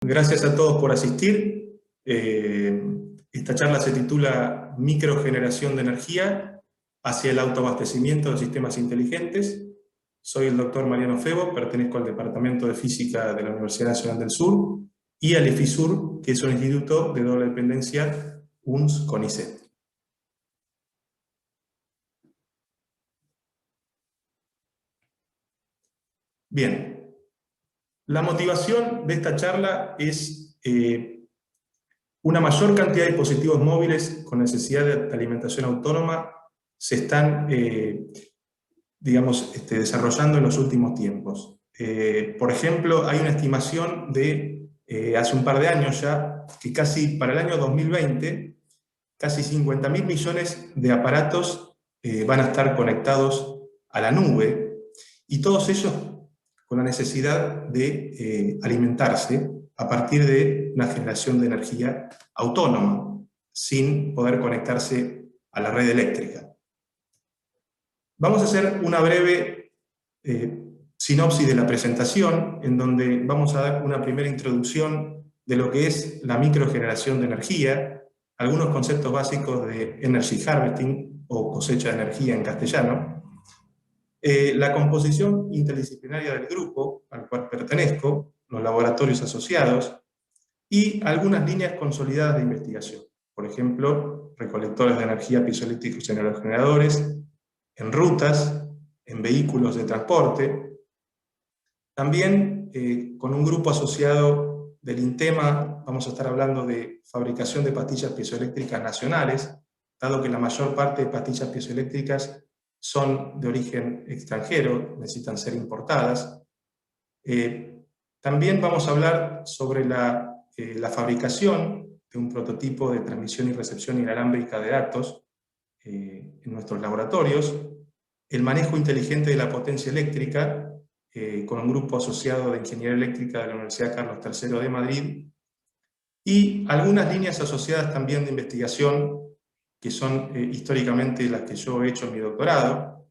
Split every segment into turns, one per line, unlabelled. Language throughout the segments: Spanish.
Gracias a todos por asistir. Esta charla se titula Microgeneración de energía hacia el autoabastecimiento de sistemas inteligentes. Soy el doctor Mariano Febo, pertenezco al Departamento de Física de la Universidad Nacional del Sur y al IFISUR, que es un instituto de doble dependencia UNS-CONICET. Bien, la motivación de esta charla es una mayor cantidad de dispositivos móviles con necesidad de alimentación autónoma se están, desarrollando en los últimos tiempos. Por ejemplo, hay una estimación de, hace un par de años ya, que casi para el año 2020, casi 50.000 millones de aparatos van a estar conectados a la nube, y todos ellos con la necesidad de alimentarse a partir de una generación de energía autónoma, sin poder conectarse a la red eléctrica. Vamos a hacer una breve sinopsis de la presentación, en donde vamos a dar una primera introducción de lo que es la microgeneración de energía, algunos conceptos básicos de Energy Harvesting, o cosecha de energía en castellano, la composición interdisciplinaria del grupo al cual pertenezco, los laboratorios asociados, y algunas líneas consolidadas de investigación. Por ejemplo, recolectores de energía piezoeléctricos en aerogeneradores, en rutas, en vehículos de transporte. También con un grupo asociado del INTEMA vamos a estar hablando de fabricación de pastillas piezoeléctricas nacionales, dado que la mayor parte de pastillas piezoeléctricas son de origen extranjero, necesitan ser importadas. También vamos a hablar sobre la fabricación de un prototipo de transmisión y recepción inalámbrica de datos en nuestros laboratorios, el manejo inteligente de la potencia eléctrica con un grupo asociado de Ingeniería Eléctrica de la Universidad Carlos III de Madrid, y algunas líneas asociadas también de investigación que son históricamente las que yo he hecho en mi doctorado,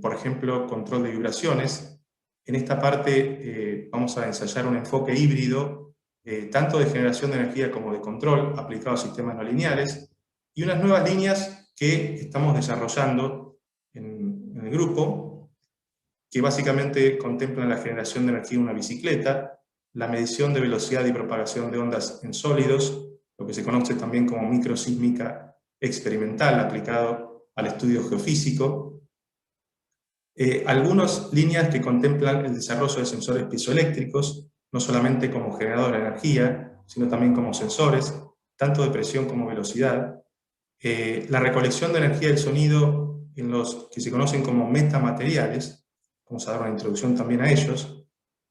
por ejemplo, control de vibraciones. En esta parte vamos a ensayar un enfoque híbrido, tanto de generación de energía como de control, aplicado a sistemas no lineales, y unas nuevas líneas que estamos desarrollando en el grupo, que básicamente contemplan la generación de energía en una bicicleta, la medición de velocidad y propagación de ondas en sólidos, lo que se conoce también como microsísmica experimental aplicado al estudio geofísico, algunas líneas que contemplan el desarrollo de sensores piezoeléctricos, no solamente como generador de energía, sino también como sensores, tanto de presión como velocidad, la recolección de energía del sonido en los que se conocen como metamateriales, vamos a dar una introducción también a ellos,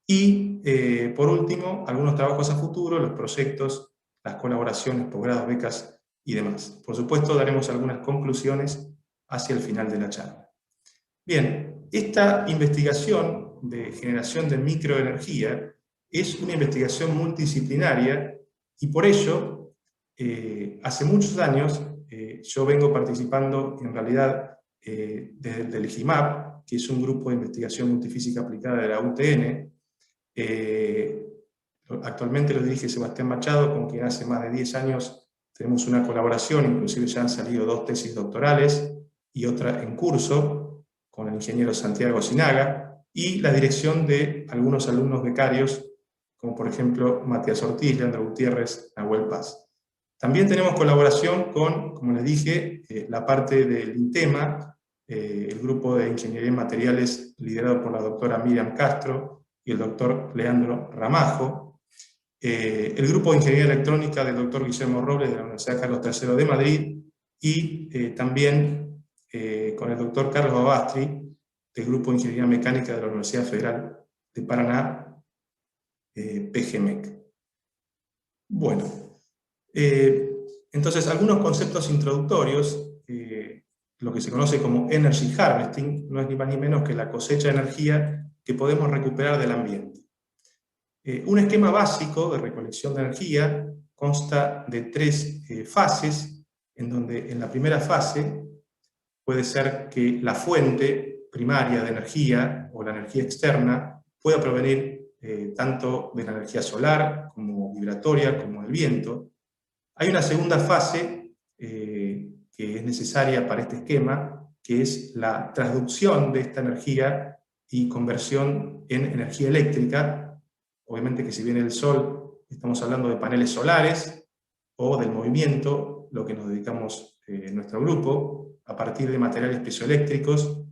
y por último, algunos trabajos a futuro, los proyectos, las colaboraciones, posgrados, becas y demás. Por supuesto, daremos algunas conclusiones hacia el final de la charla. Bien, esta investigación de generación de microenergía es una investigación multidisciplinaria, y por ello, hace muchos años, yo vengo participando en realidad desde el GIMAP, que es un grupo de investigación multifísica aplicada de la UTN. Actualmente lo dirige Sebastián Machado, con quien hace más de 10 años tenemos una colaboración, inclusive ya han salido 2 tesis doctorales y otra en curso, con el ingeniero Santiago Sinaga, y la dirección de algunos alumnos becarios, como por ejemplo Matías Ortiz, Leandro Gutiérrez, Nahuel Paz. También tenemos colaboración con, como les dije, la parte del INTEMA, el grupo de Ingeniería en Materiales liderado por la doctora Miriam Castro y el doctor Leandro Ramajo, el grupo de Ingeniería Electrónica del doctor Guillermo Robles de la Universidad Carlos III de Madrid, y también con el doctor Carlos Babastri del grupo de Ingeniería Mecánica de la Universidad Federal de Paraná, PGMEC. Bueno, entonces algunos conceptos introductorios. Lo que se conoce como Energy Harvesting no es ni más ni menos que la cosecha de energía que podemos recuperar del ambiente. Un esquema básico de recolección de energía consta de 3 fases, en donde en la primera fase puede ser que la fuente primaria de energía o la energía externa pueda provenir tanto de la energía solar, como vibratoria, como del viento. Hay una segunda fase que es necesaria para este esquema, que es la transducción de esta energía y conversión en energía eléctrica. Obviamente que si viene el sol, estamos hablando de paneles solares, o del movimiento, lo que nos dedicamos en nuestro grupo, a partir de materiales piezoeléctricos,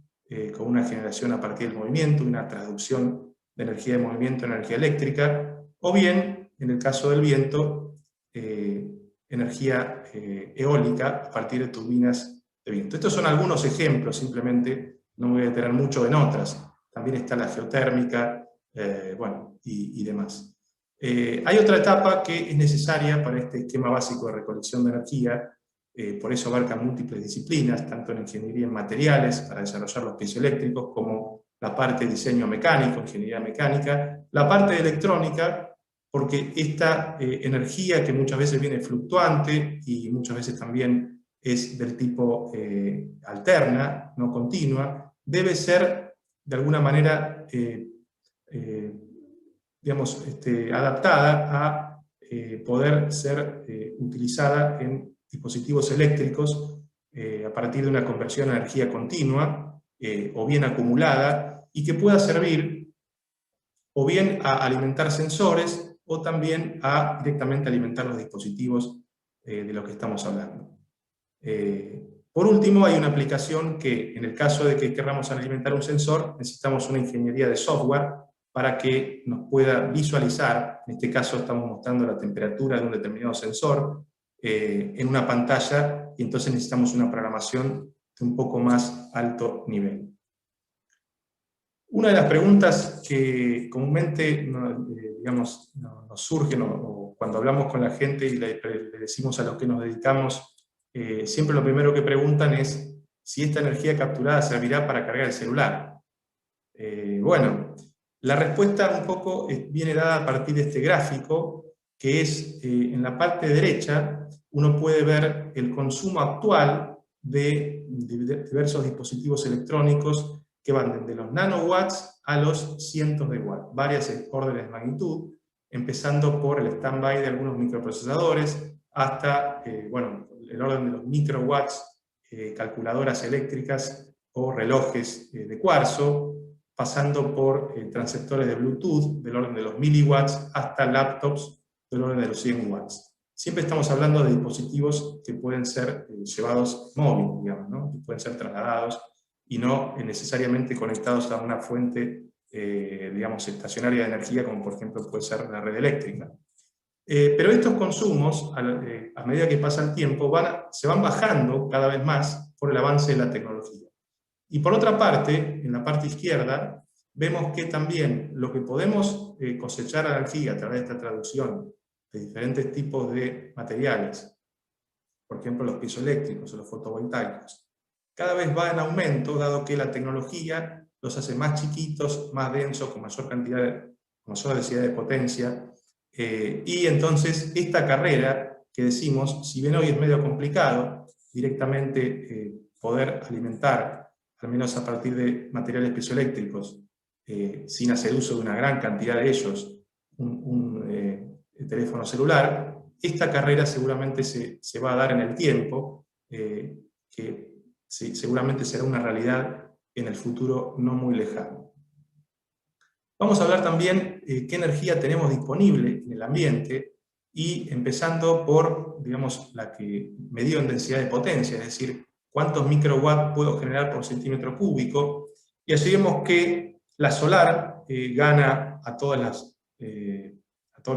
con una generación a partir del movimiento, una traducción de energía de movimiento en energía eléctrica, o bien, en el caso del viento, energía eólica a partir de turbinas de viento. Estos son algunos ejemplos, simplemente no me voy a detener mucho en otras. También está la geotérmica, bueno, y demás. Hay otra etapa que es necesaria para este esquema básico de recolección de energía, por eso abarca múltiples disciplinas, tanto en ingeniería en materiales, para desarrollar los piezoeléctricos, como la parte de diseño mecánico, ingeniería mecánica, la parte de electrónica, porque esta energía que muchas veces viene fluctuante y muchas veces también es del tipo alterna, no continua, debe ser de alguna manera digamos, adaptada a poder ser utilizada en dispositivos eléctricos a partir de una conversión a energía continua o bien acumulada, y que pueda servir o bien a alimentar sensores o también a directamente alimentar los dispositivos de los que estamos hablando. Por último, hay una aplicación que, en el caso de que queramos alimentar un sensor, necesitamos una ingeniería de software para que nos pueda visualizar. En este caso estamos mostrando la temperatura de un determinado sensor en una pantalla, y entonces necesitamos una programación de un poco más alto nivel. Una de las preguntas que comúnmente digamos, nos surgen o cuando hablamos con la gente y le decimos a los que nos dedicamos, siempre lo primero que preguntan es si esta energía capturada servirá para cargar el celular. Bueno, la respuesta un poco viene dada a partir de este gráfico, que es en la parte derecha uno puede ver el consumo actual de diversos dispositivos electrónicos que van desde los nanowatts a los cientos de watts, varias órdenes de magnitud, empezando por el stand-by de algunos microprocesadores, hasta bueno, el orden de los microwatts, calculadoras eléctricas o relojes de cuarzo, pasando por transceptores de Bluetooth del orden de los miliwatts, hasta laptops del orden de los 100 watts. Siempre estamos hablando de dispositivos que pueden ser llevados móviles, digamos, ¿no? Que pueden ser trasladados y no necesariamente conectados a una fuente, digamos, estacionaria de energía, como por ejemplo puede ser la red eléctrica. Pero estos consumos, a medida que pasa el tiempo, se van bajando cada vez más por el avance de la tecnología. Y por otra parte, en la parte izquierda, vemos que también lo que podemos cosechar energía a través de esta traducción de diferentes tipos de materiales, por ejemplo los piezoeléctricos o los fotovoltaicos, cada vez va en aumento, dado que la tecnología los hace más chiquitos, más densos, con mayor densidad de potencia, y entonces esta carrera que decimos, si bien hoy es medio complicado directamente poder alimentar, al menos a partir de materiales piezoeléctricos, sin hacer uso de una gran cantidad de ellos, un teléfono celular, esta carrera seguramente se va a dar en el tiempo, que seguramente será una realidad en el futuro no muy lejano. Vamos a hablar también qué energía tenemos disponible en el ambiente, y empezando por, digamos, la que medido en densidad de potencia, es decir, cuántos microwatts puedo generar por centímetro cúbico, y así vemos que la solar gana a todos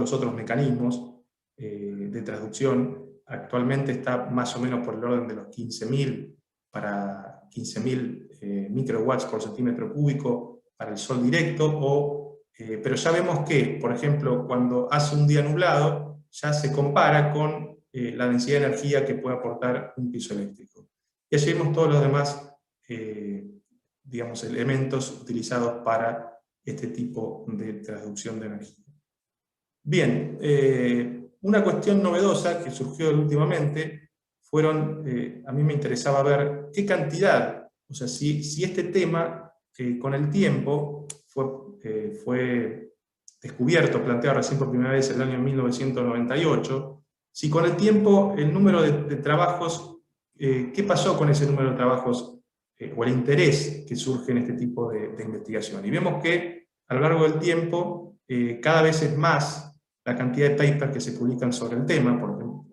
los otros mecanismos de traducción. Actualmente está más o menos por el orden de los 15.000 para 15.000 microwatts por centímetro cúbico para el sol directo, pero ya vemos que, por ejemplo, cuando hace un día nublado, ya se compara con la densidad de energía que puede aportar un piezoeléctrico. Y allí vemos todos los demás digamos, elementos utilizados para este tipo de traducción de energía. Bien, una cuestión novedosa que surgió últimamente fueron, a mí me interesaba ver qué cantidad, o sea, si este tema con el tiempo fue descubierto, planteado recién por primera vez en el año 1998, si con el tiempo el número de trabajos, ¿qué pasó con ese número de trabajos o el interés que surge en este tipo de investigación? Y vemos que a lo largo del tiempo cada vez es más la cantidad de papers que se publican sobre el tema, por ejemplo,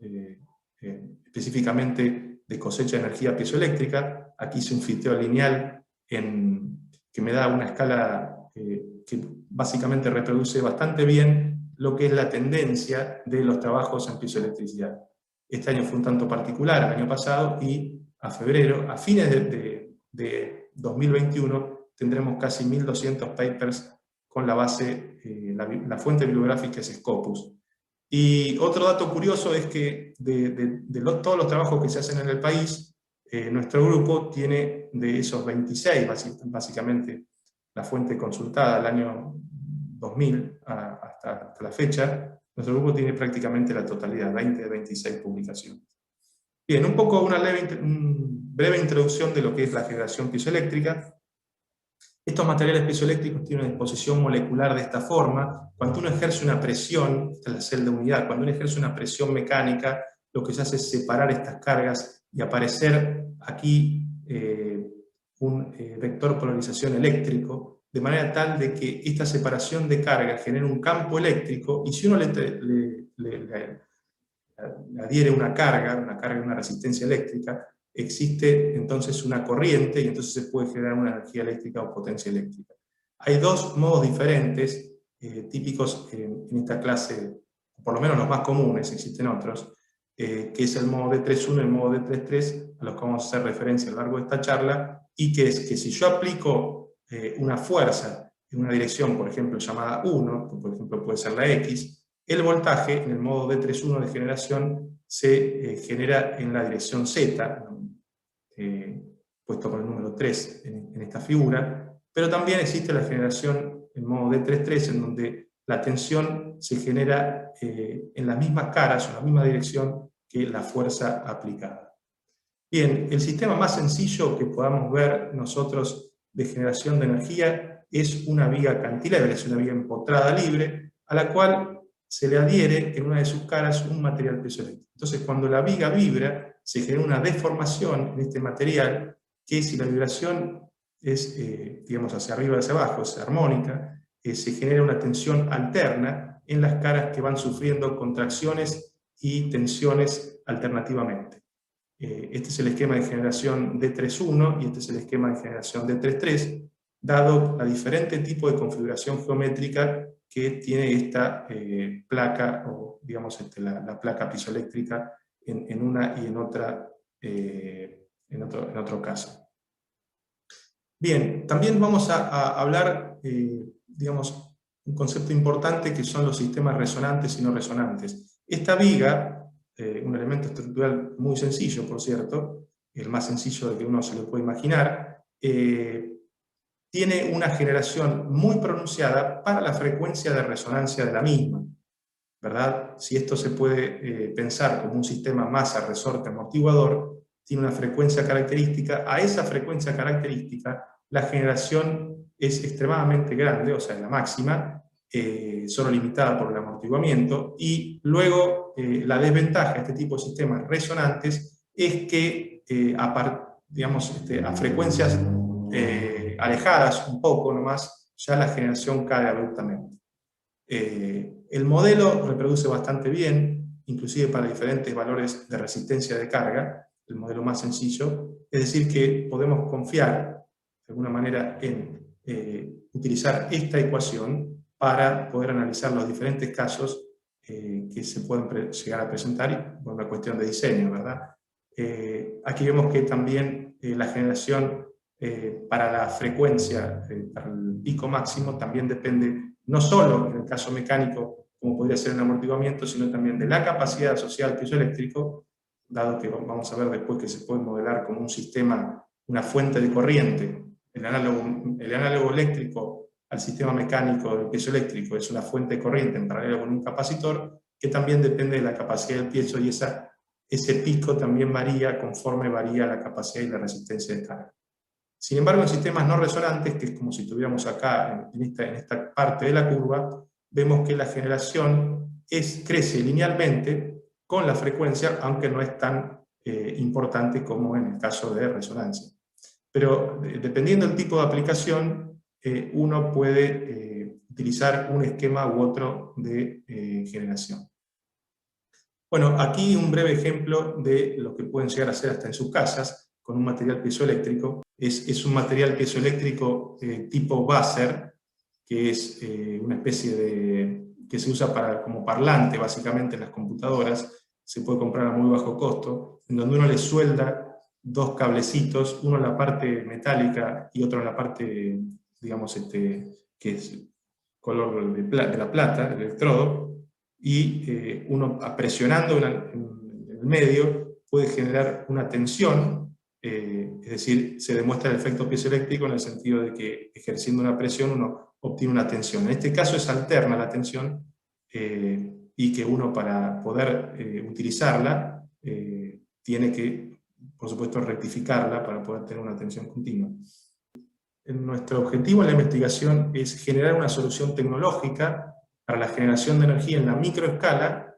específicamente de cosecha de energía piezoeléctrica. Aquí hice un filtreo lineal que me da una escala que básicamente reproduce bastante bien lo que es la tendencia de los trabajos en piezoelectricidad. Este año fue un tanto particular, el año pasado, y a fines de 2021, tendremos casi 1.200 papers con la base, la fuente bibliográfica es Scopus. Y otro dato curioso es que todos los trabajos que se hacen en el país, nuestro grupo tiene de esos 26, básicamente la fuente consultada al año 2000 hasta la fecha, nuestro grupo tiene prácticamente la totalidad, 20 de 26 publicaciones. Bien, un poco una breve introducción de lo que es la generación piezoeléctrica. Estos materiales piezoeléctricos tienen una disposición molecular de esta forma. Cuando uno ejerce una presión, esta es la celda de unidad, cuando uno ejerce una presión mecánica, lo que se hace es separar estas cargas y aparecer aquí un vector polarización eléctrico, de manera tal de que esta separación de carga genera un campo eléctrico, y si uno le adhiere una carga, una resistencia eléctrica, existe entonces una corriente y entonces se puede generar una energía eléctrica o potencia eléctrica. Hay dos modos diferentes, típicos en esta clase, por lo menos los más comunes, existen otros, que es el modo D3.1 y el modo D3.3, a los que vamos a hacer referencia a lo largo de esta charla, y que es que si yo aplico una fuerza en una dirección, por ejemplo, llamada 1, que por ejemplo puede ser la X, el voltaje en el modo D3.1 de generación se genera en la dirección Z, puesto con el número 3 en esta figura, pero también existe la generación en modo D3.3, en donde la tensión se genera en las mismas caras o en la misma dirección que la fuerza aplicada. Bien, el sistema más sencillo que podamos ver nosotros de generación de energía es una viga cantilever, es una viga empotrada libre, a la cual se le adhiere en una de sus caras un material piezoeléctrico. Entonces, cuando la viga vibra, se genera una deformación en este material, que si la vibración es, digamos, hacia arriba o hacia abajo, es armónica, se genera una tensión alterna en las caras que van sufriendo contracciones y tensiones alternativamente. Este es el esquema de generación D3.1 y este es el esquema de generación D3.3, dado la diferente tipo de configuración geométrica que tiene esta placa, o digamos la placa piezoeléctrica en una y en otra, en otro caso. Bien, también vamos a hablar, digamos, un concepto importante que son los sistemas resonantes y no resonantes. Esta viga, un elemento estructural muy sencillo, por cierto, el más sencillo de que uno se lo puede imaginar, tiene una generación muy pronunciada para la frecuencia de resonancia de la misma, ¿verdad? Si esto se puede pensar como un sistema masa, resorte, amortiguador, tiene una frecuencia característica. A esa frecuencia característica la generación es extremadamente grande, o sea, la máxima, solo limitada por el amortiguamiento, y luego la desventaja de este tipo de sistemas resonantes es que digamos, a frecuencias alejadas un poco nomás, ya la generación cae abruptamente. El modelo reproduce bastante bien, inclusive para diferentes valores de resistencia de carga, el modelo más sencillo, es decir que podemos confiar de alguna manera en utilizar esta ecuación para poder analizar los diferentes casos que se pueden llegar a presentar por una cuestión de diseño, ¿verdad? Aquí vemos que también la generación para la frecuencia, para el pico máximo, también depende no solo en el caso mecánico, como podría ser el amortiguamiento, sino también de la capacidad asociada al piezoeléctrico, dado que vamos a ver después que se puede modelar como un sistema, una fuente de corriente. El análogo eléctrico al sistema mecánico del piezoeléctrico es una fuente de corriente en paralelo con un capacitor, que también depende de la capacidad del piezo, y ese pico también varía conforme varía la capacidad y la resistencia de carga. Sin embargo, en sistemas no resonantes, que es como si estuviéramos acá en esta parte de la curva, vemos que la generación crece linealmente con la frecuencia, aunque no es tan importante como en el caso de resonancia. Pero dependiendo del tipo de aplicación, uno puede utilizar un esquema u otro de generación. Bueno, aquí un breve ejemplo de lo que pueden llegar a hacer hasta en sus casas con un material piezoeléctrico. Es un material piezoeléctrico tipo buzzer, que es una especie de... que se usa como parlante básicamente en las computadoras, se puede comprar a muy bajo costo, en donde uno le suelda dos cablecitos, uno en la parte metálica y otro en la parte, digamos, que es color de la plata, el electrodo, y uno presionando en el medio puede generar una tensión, es decir, se demuestra el efecto piezoeléctrico en el sentido de que ejerciendo una presión uno obtiene una tensión. En este caso es alterna la tensión y que uno para poder utilizarla tiene que, por supuesto, rectificarla para poder tener una tensión continua. Nuestro objetivo en la investigación es generar una solución tecnológica para la generación de energía en la microescala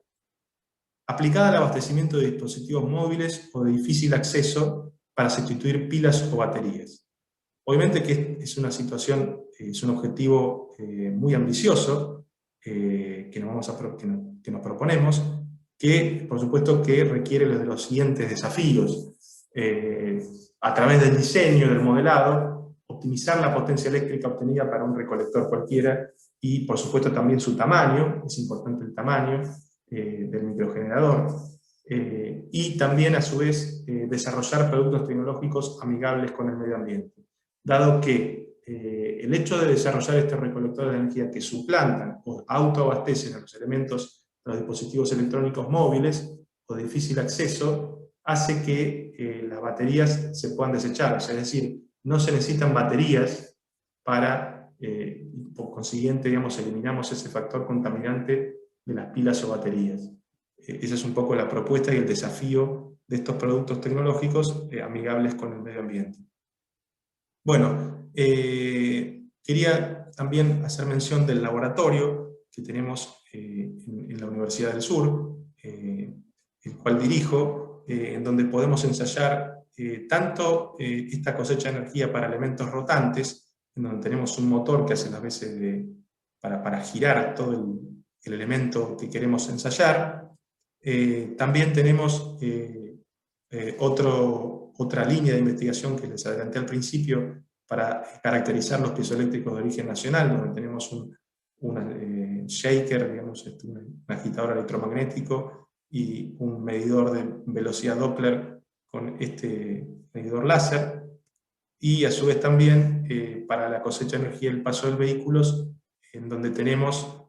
aplicada al abastecimiento de dispositivos móviles o de difícil acceso para sustituir pilas o baterías. Obviamente que es una situación, es un objetivo muy ambicioso que nos proponemos, que por supuesto que requiere de los siguientes desafíos. A través del diseño, del modelado, optimizar la potencia eléctrica obtenida para un recolector cualquiera y por supuesto también su tamaño, es importante el tamaño del microgenerador, y también a su vez desarrollar productos tecnológicos amigables con el medio ambiente, dado que el hecho de desarrollar estos recolectores de energía que suplantan o autoabastecen a los elementos de los dispositivos electrónicos móviles o de difícil acceso, hace que las baterías se puedan desechar, o sea, es decir, no se necesitan baterías para, por consiguiente, digamos, eliminamos ese factor contaminante de las pilas o baterías. Esa es un poco la propuesta y el desafío de estos productos tecnológicos amigables con el medio ambiente. Bueno, quería también hacer mención del laboratorio que tenemos en la Universidad del Sur, el cual dirijo, en donde podemos ensayar tanto esta cosecha de energía para elementos rotantes, en donde tenemos un motor que hace las veces para girar todo el elemento que queremos ensayar. También tenemos otra línea de investigación que les adelanté al principio para caracterizar los piezoeléctricos de origen nacional, donde tenemos un shaker, digamos, un agitador electromagnético y un medidor de velocidad Doppler con este medidor láser, y a su vez también para la cosecha de energía y el paso de vehículos, en donde tenemos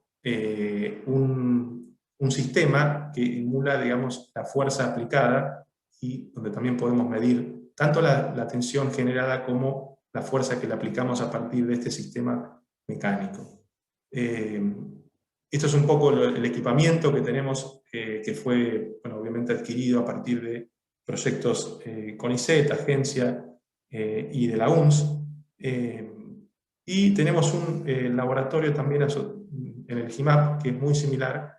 un sistema que emula, digamos, la fuerza aplicada y donde también podemos medir tanto la tensión generada como la fuerza que le aplicamos a partir de este sistema mecánico. Esto es un poco el equipamiento que tenemos, que fue, bueno, obviamente adquirido a partir de proyectos CONICET, agencia, y de la UNS. Y tenemos un laboratorio también en el GIMAP, que es muy similar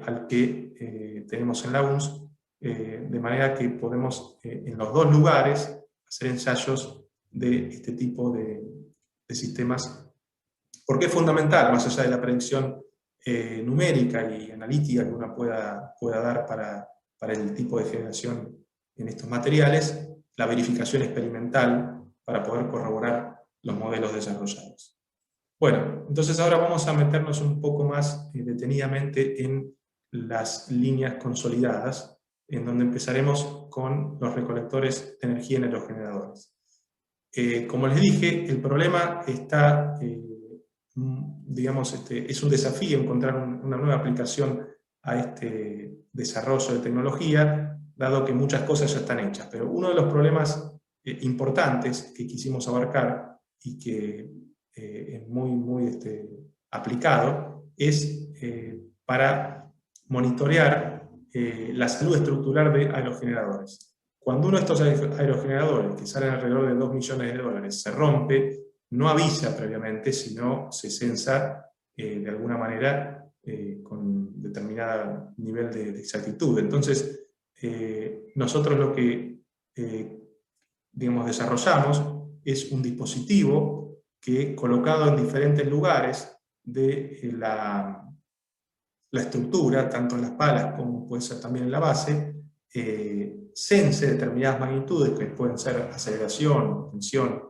al que tenemos en la UNS, de manera que podemos en los dos lugares hacer ensayos de este tipo de sistemas, porque es fundamental, más allá de la predicción numérica y analítica que uno pueda dar para el tipo de generación en estos materiales, la verificación experimental para poder corroborar los modelos desarrollados. Bueno, entonces ahora vamos a meternos un poco más detenidamente en las líneas consolidadas, en donde empezaremos con los recolectores de energía en aerogeneradores. Como les dije, el problema está, digamos, es un desafío encontrar una nueva aplicación a este desarrollo de tecnología, dado que muchas cosas ya están hechas. Pero uno de los problemas importantes que quisimos abarcar y que es muy aplicado es para monitorear la salud estructural de aerogeneradores. Cuando uno de estos aerogeneradores, que salen alrededor de $2 millones, se rompe, no avisa previamente, sino se censa de alguna manera con determinado nivel de exactitud. Entonces, nosotros lo que digamos, desarrollamos es un dispositivo que, colocado en diferentes lugares de la estructura, tanto en las palas como puede ser también en la base, sense determinadas magnitudes, que pueden ser aceleración, tensión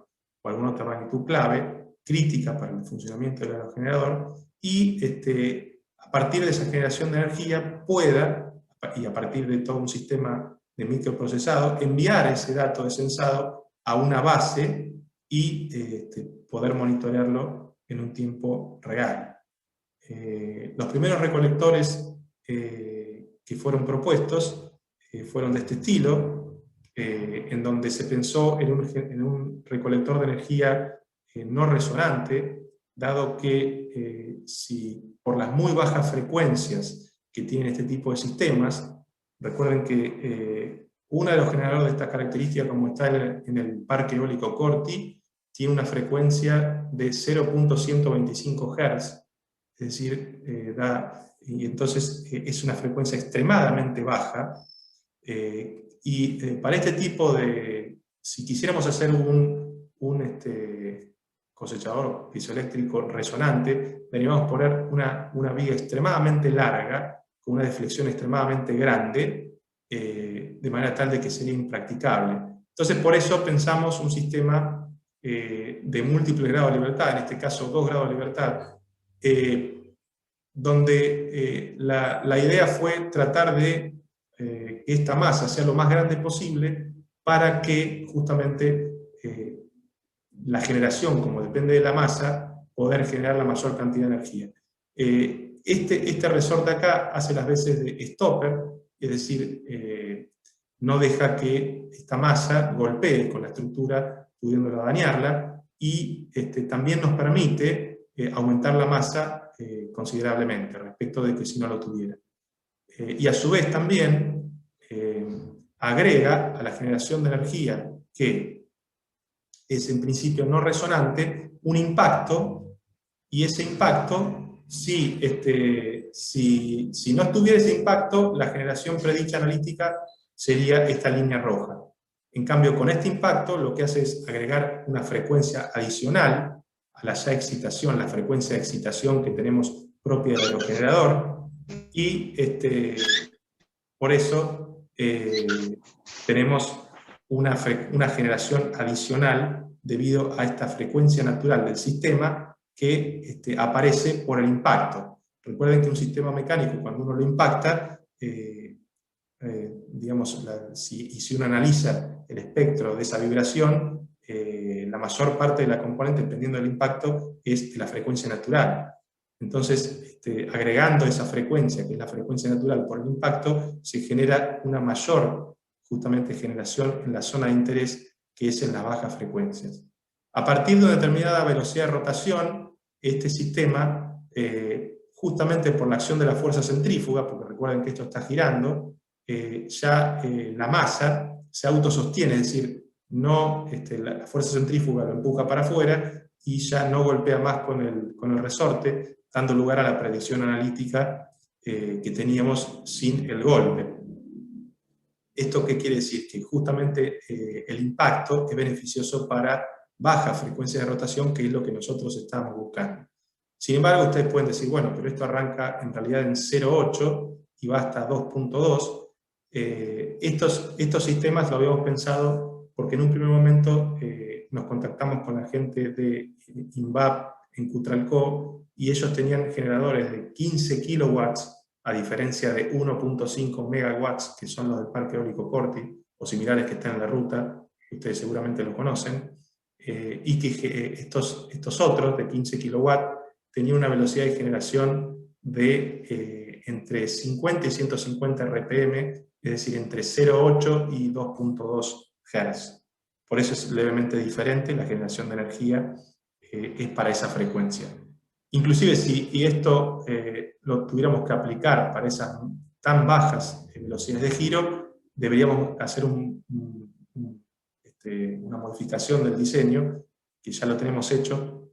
o alguna otra magnitud clave, crítica para el funcionamiento del aerogenerador, y a partir de esa generación de energía pueda, y a partir de todo un sistema de microprocesado, enviar ese dato de sensado a una base y poder monitorearlo en un tiempo real. Los primeros recolectores que fueron propuestos fueron de este estilo, en donde se pensó en un recolector de energía no resonante, dado que si por las muy bajas frecuencias que tienen este tipo de sistemas, recuerden que uno de los generadores de estas características, como está en el parque eólico Corti, tiene una frecuencia de 0.125 Hz, es decir, y entonces es una frecuencia extremadamente baja, para este tipo de, si quisiéramos hacer un cosechador piezoeléctrico resonante, deberíamos poner una viga extremadamente larga, con una deflexión extremadamente grande, de manera tal de que sería impracticable. Entonces, por eso pensamos un sistema de múltiples grados de libertad, en este caso 2 grados de libertad, donde la idea fue tratar de que esta masa sea lo más grande posible para que justamente la generación, como depende de la masa, poder generar la mayor cantidad de energía. Este resorte acá hace las veces de stopper, es decir, no deja que esta masa golpee con la estructura, pudiéndola dañarla, y también nos permite aumentar la masa considerablemente, respecto de que si no lo tuviera. Y a su vez también agrega a la generación de energía, que es en principio no resonante, un impacto, y ese impacto, si no estuviera ese impacto, la generación predicha analítica sería esta línea roja. En cambio, con este impacto lo que hace es agregar una frecuencia adicional a la ya excitación, la frecuencia de excitación que tenemos propia del aerogenerador, y por eso tenemos una generación adicional debido a esta frecuencia natural del sistema que aparece por el impacto. Recuerden que un sistema mecánico, cuando uno lo impacta, digamos, si uno analiza el espectro de esa vibración, la mayor parte de la componente, dependiendo del impacto, es de la frecuencia natural. Entonces, agregando esa frecuencia, que es la frecuencia natural por el impacto, se genera una mayor, justamente, generación en la zona de interés, que es en las bajas frecuencias. A partir de una determinada velocidad de rotación, este sistema, justamente por la acción de la fuerza centrífuga, porque recuerden que esto está girando, ya la masa se autosostiene, es decir, no, la fuerza centrífuga lo empuja para afuera y ya no golpea más con el resorte, dando lugar a la predicción analítica que teníamos sin el golpe. ¿Esto qué quiere decir? Que justamente el impacto es beneficioso para baja frecuencia de rotación, que es lo que nosotros estamos buscando. Sin embargo, ustedes pueden decir, bueno, pero esto arranca en realidad en 0.8 y va hasta 2.2. Estos sistemas lo habíamos pensado porque en un primer momento nos contactamos con la gente de INVAP en Cutralcó, y ellos tenían generadores de 15 kilowatts, a diferencia de 1.5 megawatts, que son los del Parque Eólico Corti, o similares que están en la ruta, ustedes seguramente lo conocen, y que estos otros, de 15 kilowatts, tenían una velocidad de generación de entre 50 y 150 RPM, es decir, entre 0.8 y 2.2 Hz. Por eso es levemente diferente, la generación de energía es para esa frecuencia. Inclusive si esto lo tuviéramos que aplicar para esas tan bajas velocidades de giro, deberíamos hacer una modificación del diseño, que ya lo tenemos hecho,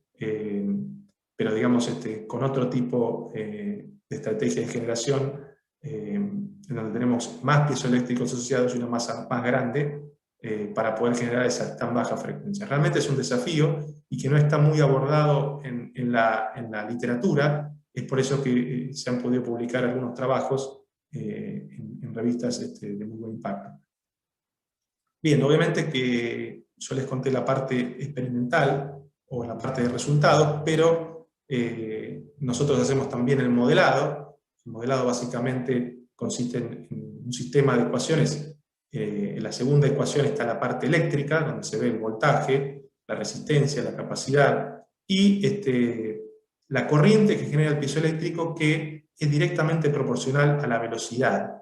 pero digamos con otro tipo de estrategia de generación, en donde tenemos más piezoeléctricos asociados y una masa más grande, para poder generar esa tan baja frecuencia. Realmente es un desafío y que no está muy abordado en la literatura, es por eso que se han podido publicar algunos trabajos en revistas de muy buen impacto. Bien, obviamente que yo les conté la parte experimental o la parte de resultados, pero nosotros hacemos también el modelado. El modelado básicamente consiste en un sistema de ecuaciones. En la segunda ecuación está la parte eléctrica, donde se ve el voltaje, la resistencia, la capacidad, y la corriente que genera el piezoeléctrico, que es directamente proporcional a la velocidad.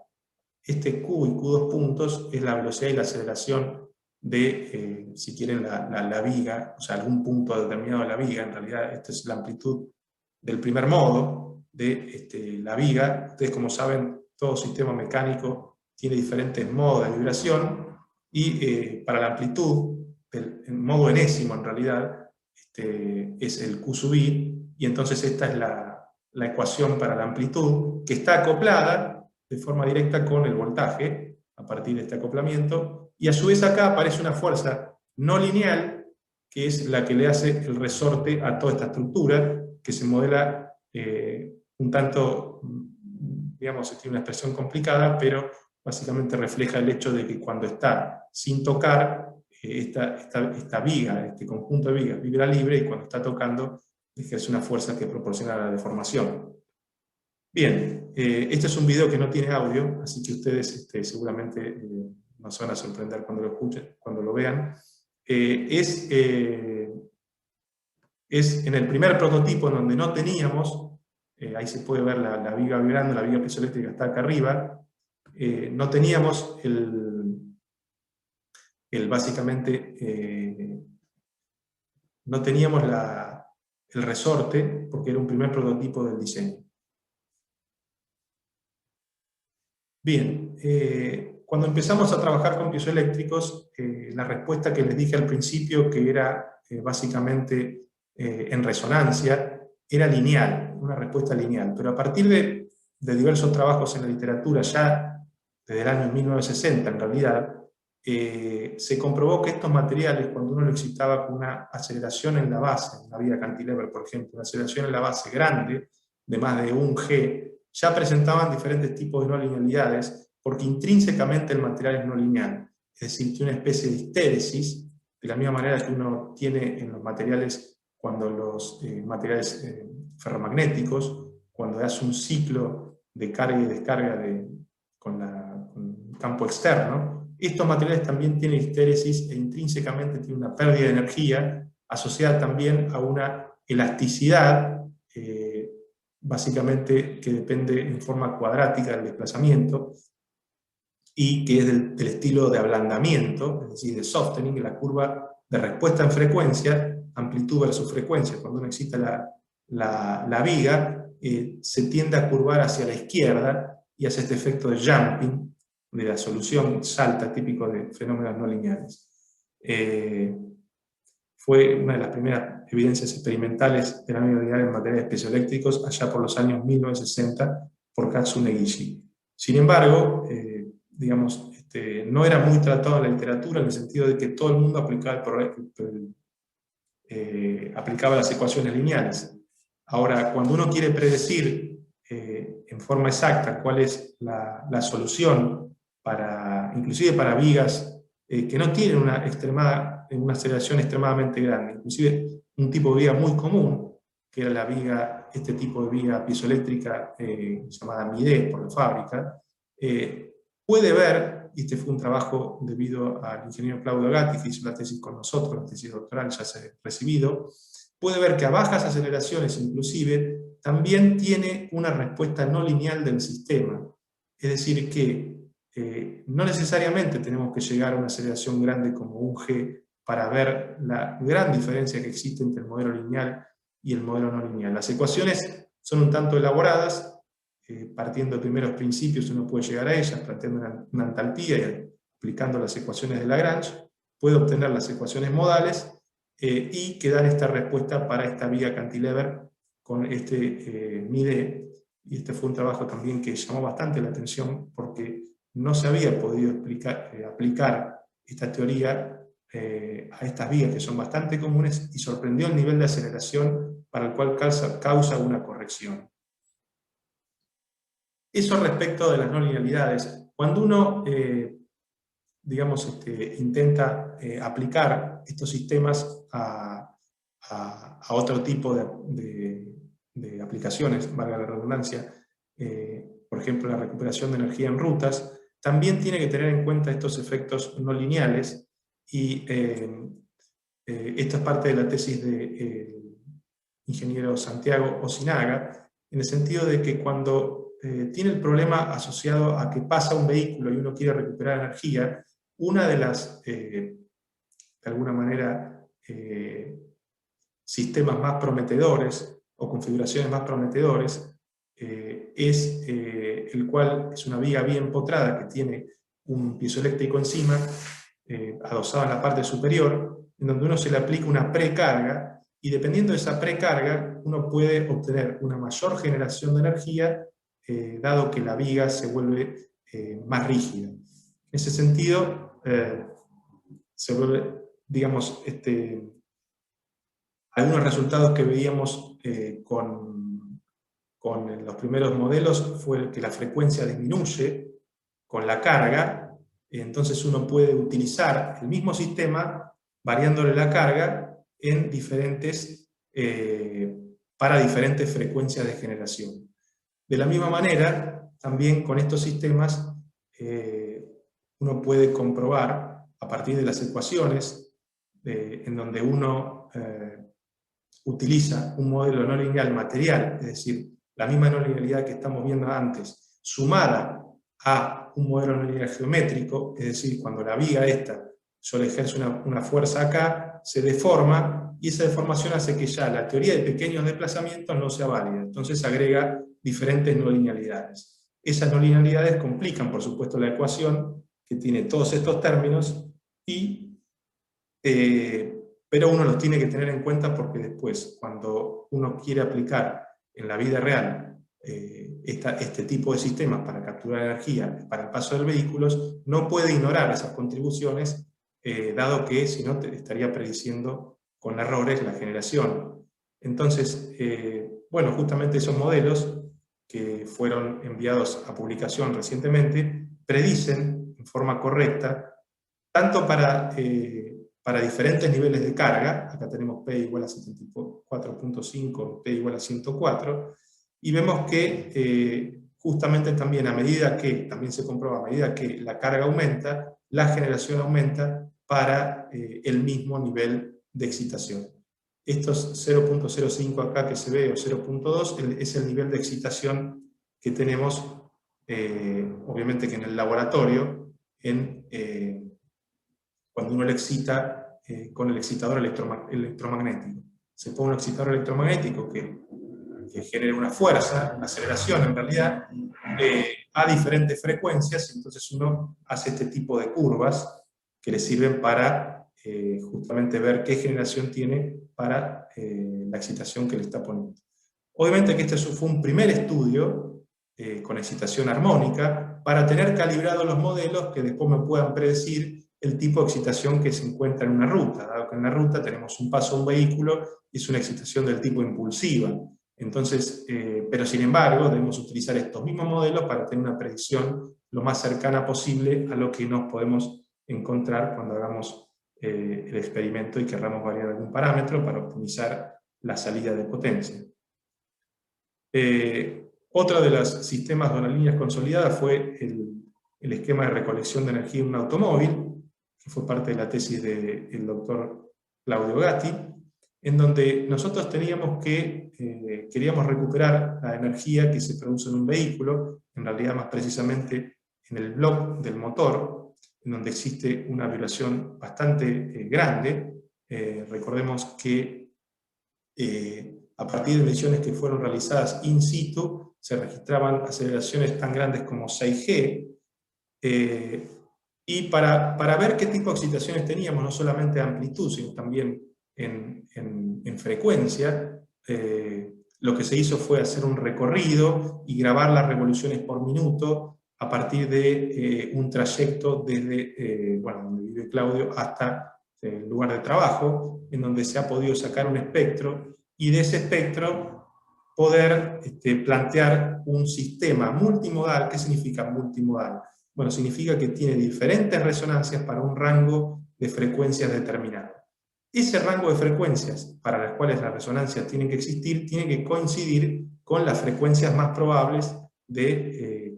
Q y Q2 puntos es la velocidad y la aceleración de, si quieren, la viga, o sea, algún punto determinado de la viga. En realidad, esta es la amplitud del primer modo de la viga. Ustedes, como saben, todo sistema mecánico tiene diferentes modos de vibración, y para la amplitud, el modo enésimo en realidad, es el Q sub i, y entonces esta es la ecuación para la amplitud, que está acoplada de forma directa con el voltaje, a partir de este acoplamiento, y a su vez acá aparece una fuerza no lineal, que es la que le hace el resorte a toda esta estructura, que se modela un tanto, digamos, tiene una expresión complicada, pero básicamente refleja el hecho de que cuando está sin tocar, esta viga, este conjunto de vigas vibra libre, y cuando está tocando ejerce una fuerza que proporciona la deformación. Bien, este es un video que no tiene audio, así que ustedes seguramente nos van a sorprender cuando lo escuchen, cuando lo vean. Es en el primer prototipo, en donde no teníamos, ahí se puede ver la viga vibrando, la viga piezoeléctrica está acá arriba, no teníamos básicamente, no teníamos el resorte, porque era un primer prototipo del diseño. Bien, cuando empezamos a trabajar con piezoeléctricos, la respuesta que les dije al principio, que era básicamente en resonancia, era lineal, una respuesta lineal. Pero a partir de diversos trabajos en la literatura, ya desde el año 1960 en realidad, se comprobó que estos materiales, cuando uno lo excitaba con una aceleración en la base, en la viga cantilever, por ejemplo, una aceleración en la base grande, de más de 1 G, ya presentaban diferentes tipos de no linealidades, porque intrínsecamente el material es no lineal. Es decir, tiene una especie de histéresis, de la misma manera que uno tiene en los materiales, cuando los materiales ferromagnéticos, cuando hace un ciclo de carga y descarga con un campo externo, estos materiales también tienen histéresis e intrínsecamente tienen una pérdida de energía asociada también a una elasticidad, básicamente que depende en forma cuadrática del desplazamiento, y que es del estilo de ablandamiento, es decir, de softening, la curva de respuesta en frecuencia, amplitud versus frecuencia. Cuando uno excita la viga, se tiende a curvar hacia la izquierda y hace este efecto de jumping, de la solución salta, típico de fenómenos no lineales. Fue una de las primeras evidencias experimentales de la unidad en materiales piezoeléctricos allá por los años 1960 por Katsu Negishi. Sin embargo, digamos, no era muy tratado en la literatura, en el sentido de que todo el mundo aplicaba las ecuaciones lineales. Ahora, cuando uno quiere predecir en forma exacta cuál es la solución, inclusive para vigas que no tienen una aceleración extremadamente grande, inclusive un tipo de viga muy común, que era la viga, este tipo de viga piezoeléctrica llamada MIDE por la fábrica, puede ver, y este fue un trabajo debido al ingeniero Claudio Gatti, que hizo la tesis con nosotros, la tesis doctoral, ya se ha recibido, puede ver que a bajas aceleraciones inclusive también tiene una respuesta no lineal del sistema. Es decir, que no necesariamente tenemos que llegar a una aceleración grande como 1 G para ver la gran diferencia que existe entre el modelo lineal y el modelo no lineal. Las ecuaciones son un tanto elaboradas, partiendo de primeros principios uno puede llegar a ellas, planteando una entalpía y aplicando las ecuaciones de Lagrange, puede obtener las ecuaciones modales y que dan esta respuesta para esta viga cantilever con este MIDE, y este fue un trabajo también que llamó bastante la atención porque no se había podido aplicar esta teoría a estas vías que son bastante comunes, y sorprendió el nivel de aceleración para el cual causa una corrección. Eso respecto de las no linealidades. Cuando uno digamos, intenta aplicar estos sistemas a otro tipo de aplicaciones, valga la redundancia, por ejemplo, la recuperación de energía en rutas, también tiene que tener en cuenta estos efectos no lineales, y esta es parte de la tesis de ingeniero Santiago Osinaga, en el sentido de que cuando tiene el problema asociado a que pasa un vehículo y uno quiere recuperar energía, una de las, de alguna manera, sistemas más prometedores o configuraciones más prometedores es el cual es una viga bien empotrada que tiene un piezoeléctrico encima, adosado en la parte superior, en donde uno se le aplica una precarga, y dependiendo de esa precarga uno puede obtener una mayor generación de energía, dado que la viga se vuelve más rígida. En ese sentido, se vuelve, digamos, algunos resultados que veíamos con los primeros modelos fue que la frecuencia disminuye con la carga, entonces uno puede utilizar el mismo sistema variándole la carga en para diferentes frecuencias de generación. De la misma manera, también con estos sistemas uno puede comprobar a partir de las ecuaciones en donde uno utiliza un modelo no lineal material, es decir, la misma no linealidad que estamos viendo antes, sumada a un modelo no lineal geométrico, es decir, cuando la viga esta solo ejerce una fuerza acá, se deforma, y esa deformación hace que ya la teoría de pequeños desplazamientos no sea válida, entonces agrega diferentes no linealidades. Esas no linealidades complican, por supuesto, la ecuación, que tiene todos estos términos, pero uno los tiene que tener en cuenta porque después, cuando uno quiere aplicar en la vida real este tipo de sistemas para capturar energía para el paso de vehículos, no puede ignorar esas contribuciones, dado que si no estaría prediciendo con errores la generación. Entonces, bueno, justamente esos modelos que fueron enviados a publicación recientemente predicen en forma correcta, tanto para diferentes niveles de carga, acá tenemos P igual a 74.5, P igual a 104, y vemos que justamente también a medida que, también se comprueba, a medida que la carga aumenta, la generación aumenta para el mismo nivel de excitación. Estos 0.05 acá que se ve, o 0.2, es el nivel de excitación que tenemos, obviamente que en el laboratorio, cuando uno le excita con el excitador electromagnético. Se pone un excitador electromagnético que genera una fuerza, una aceleración en realidad, a diferentes frecuencias, entonces uno hace este tipo de curvas que le sirven para justamente ver qué generación tiene para la excitación que le está poniendo. Obviamente que este fue un primer estudio con excitación armónica para tener calibrados los modelos que después me puedan predecir el tipo de excitación que se encuentra en una ruta, dado que en la ruta tenemos un paso a un vehículo y es una excitación del tipo impulsiva. Entonces, pero sin embargo, debemos utilizar estos mismos modelos para tener una predicción lo más cercana posible a lo que nos podemos encontrar cuando hagamos el experimento y querramos variar algún parámetro para optimizar la salida de potencia. Otro de los sistemas de líneas consolidadas fue el esquema de recolección de energía en un automóvil, que fue parte de la tesis del doctor Claudio Gatti, en donde nosotros queríamos recuperar la energía que se produce en un vehículo, en realidad más precisamente en el bloque del motor, en donde existe una vibración bastante grande. Recordemos que a partir de mediciones que fueron realizadas in situ, se registraban aceleraciones tan grandes como 6G, y para ver qué tipo de excitaciones teníamos, no solamente de amplitud, sino también en frecuencia, lo que se hizo fue hacer un recorrido y grabar las revoluciones por minuto a partir de un trayecto desde donde vive Claudio hasta el lugar de trabajo, en donde se ha podido sacar un espectro, y de ese espectro poder plantear un sistema multimodal. ¿Qué significa multimodal? Bueno, significa que tiene diferentes resonancias para un rango de frecuencias determinado. Ese rango de frecuencias para las cuales las resonancias tienen que existir, tiene que coincidir con las frecuencias más probables del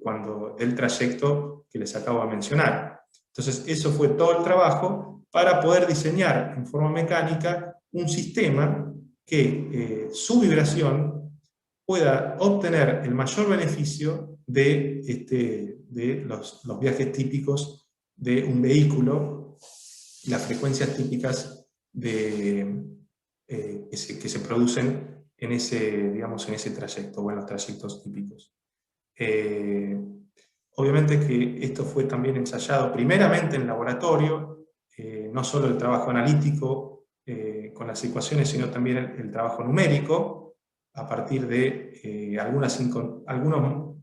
trayecto que les acabo de mencionar. Entonces, eso fue todo el trabajo para poder diseñar en forma mecánica un sistema que su vibración pueda obtener el mayor beneficio de los viajes típicos de un vehículo, las frecuencias típicas que se producen en ese trayecto, o en los trayectos típicos. Obviamente que esto fue también ensayado primeramente en laboratorio, no solo el trabajo analítico con las ecuaciones, sino también el trabajo numérico, a partir de algunos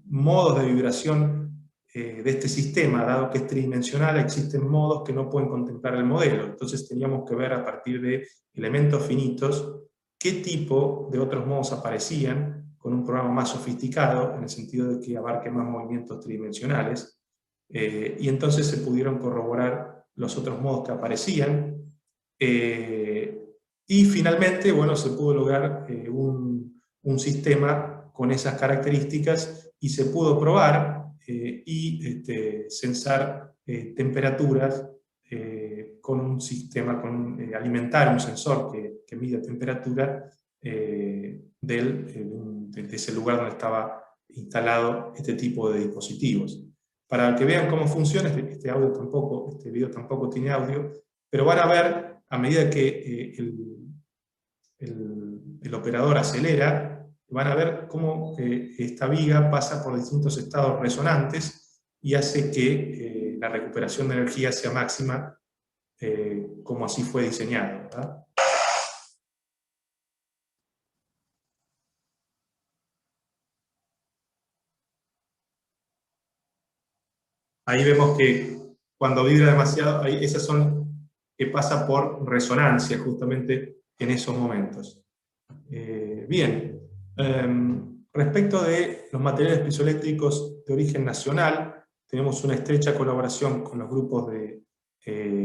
modos de vibración de este sistema. Dado que es tridimensional, existen modos que no pueden contemplar el modelo. Entonces teníamos que ver a partir de elementos finitos qué tipo de otros modos aparecían con un programa más sofisticado, en el sentido de que abarque más movimientos tridimensionales, y entonces se pudieron corroborar los otros modos que aparecían, y finalmente, bueno, se pudo lograr un sistema con esas características, y se pudo probar y censar temperaturas con un sistema, alimentar un sensor que mide temperatura de ese lugar donde estaba instalado este tipo de dispositivos. Para que vean cómo funciona, este video tampoco tiene audio, pero van a ver, a medida que el operador acelera, van a ver cómo esta viga pasa por distintos estados resonantes y hace que la recuperación de energía sea máxima, como así fue diseñado, ¿verdad? Ahí vemos que cuando vibra demasiado, esas son que pasa por resonancia justamente en esos momentos. Bien, respecto de los materiales piezoeléctricos de origen nacional, tenemos una estrecha colaboración con los grupos de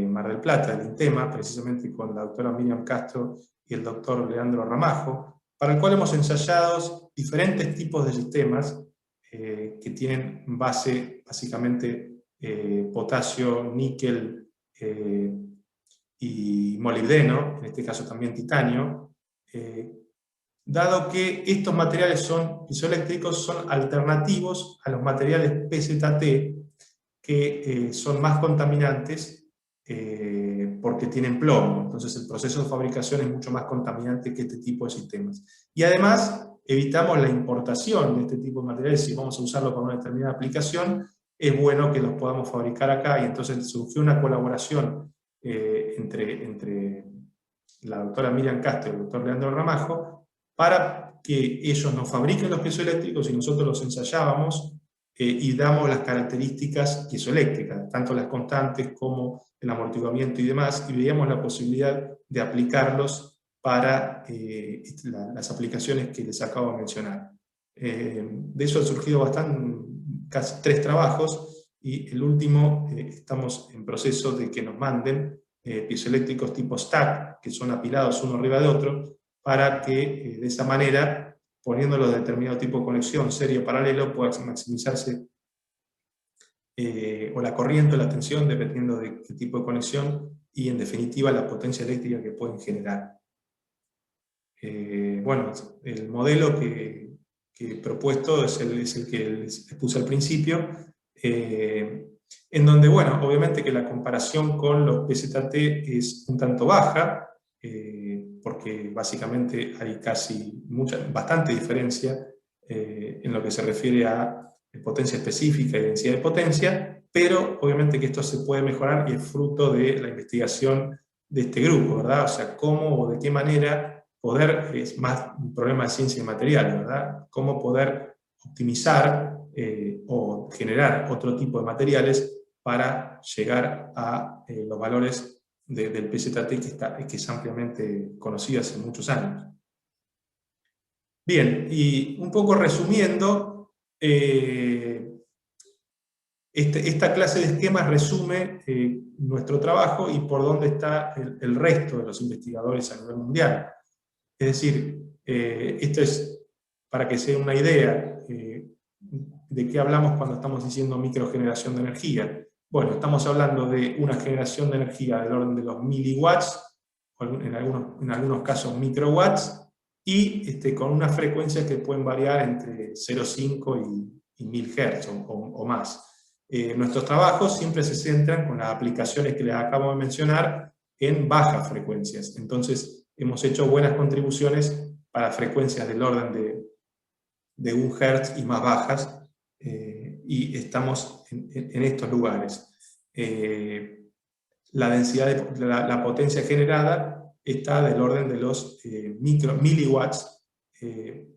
Mar del Plata, del INTEMA, precisamente con la doctora Miriam Castro y el doctor Leandro Ramajo, para el cual hemos ensayado diferentes tipos de sistemas que tienen base básicamente potasio, níquel y molibdeno, en este caso también titanio, dado que estos materiales piezoeléctricos son alternativos a los materiales PZT, que son más contaminantes porque tienen plomo. Entonces el proceso de fabricación es mucho más contaminante que este tipo de sistemas. Y además evitamos la importación de este tipo de materiales. Si vamos a usarlo para una determinada aplicación, es bueno que los podamos fabricar acá, y entonces surgió una colaboración entre la doctora Miriam Castro y el doctor Leandro Ramajo, para que ellos nos fabriquen los piezoeléctricos y nosotros los ensayábamos y damos las características piezoeléctricas, tanto las constantes como el amortiguamiento y demás, y veíamos la posibilidad de aplicarlos para las aplicaciones que les acabo de mencionar. De eso han surgido casi 3 trabajos, y el último estamos en proceso de que nos manden piezoeléctricos tipo stack, que son apilados uno arriba de otro, para que de esa manera, poniéndolo de determinado tipo de conexión, serie o paralelo, pueda maximizarse o la corriente o la tensión, dependiendo de qué tipo de conexión, y en definitiva la potencia eléctrica que pueden generar. Bueno, el modelo que he propuesto es el que les puse al principio, en donde, bueno, obviamente que la comparación con los PZT es un tanto baja, porque básicamente hay bastante diferencia en lo que se refiere a potencia específica y densidad de potencia, pero obviamente que esto se puede mejorar, y es fruto de la investigación de este grupo, ¿verdad? O sea, cómo o de qué manera poder, es más un problema de ciencia y material, ¿verdad? Cómo poder optimizar o generar otro tipo de materiales para llegar a los valores del PZT que es ampliamente conocido hace muchos años. Bien, y un poco resumiendo, esta clase de esquemas resume nuestro trabajo y por dónde está el resto de los investigadores a nivel mundial. Es decir, esto es para que se den una idea de qué hablamos cuando estamos diciendo microgeneración de energía. Bueno, estamos hablando de una generación de energía del orden de los miliwatts, en algunos casos microwatts, y con unas frecuencias que pueden variar entre 0,5 y 1000 Hz o más. Nuestros trabajos siempre se centran con las aplicaciones que les acabo de mencionar en bajas frecuencias. Entonces, hemos hecho buenas contribuciones para frecuencias del orden de 1 Hz y más bajas, y estamos en estos lugares. La densidad, la potencia generada está del orden de los miliwatts,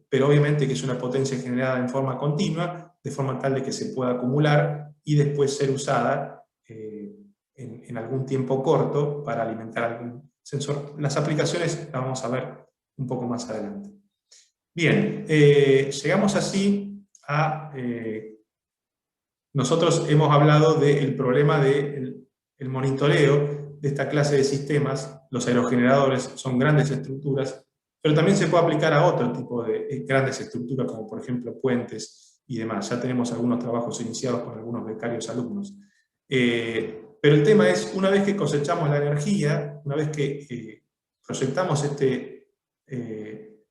pero obviamente que es una potencia generada en forma continua, de forma tal de que se pueda acumular y después ser usada en algún tiempo corto para alimentar algún sensor. Las aplicaciones las vamos a ver un poco más adelante. Bien, llegamos así a... nosotros hemos hablado del problema del monitoreo de esta clase de sistemas. Los aerogeneradores son grandes estructuras, pero también se puede aplicar a otro tipo de grandes estructuras, como por ejemplo puentes y demás. Ya tenemos algunos trabajos iniciados con algunos becarios alumnos. Pero el tema es, una vez que cosechamos la energía, una vez que proyectamos este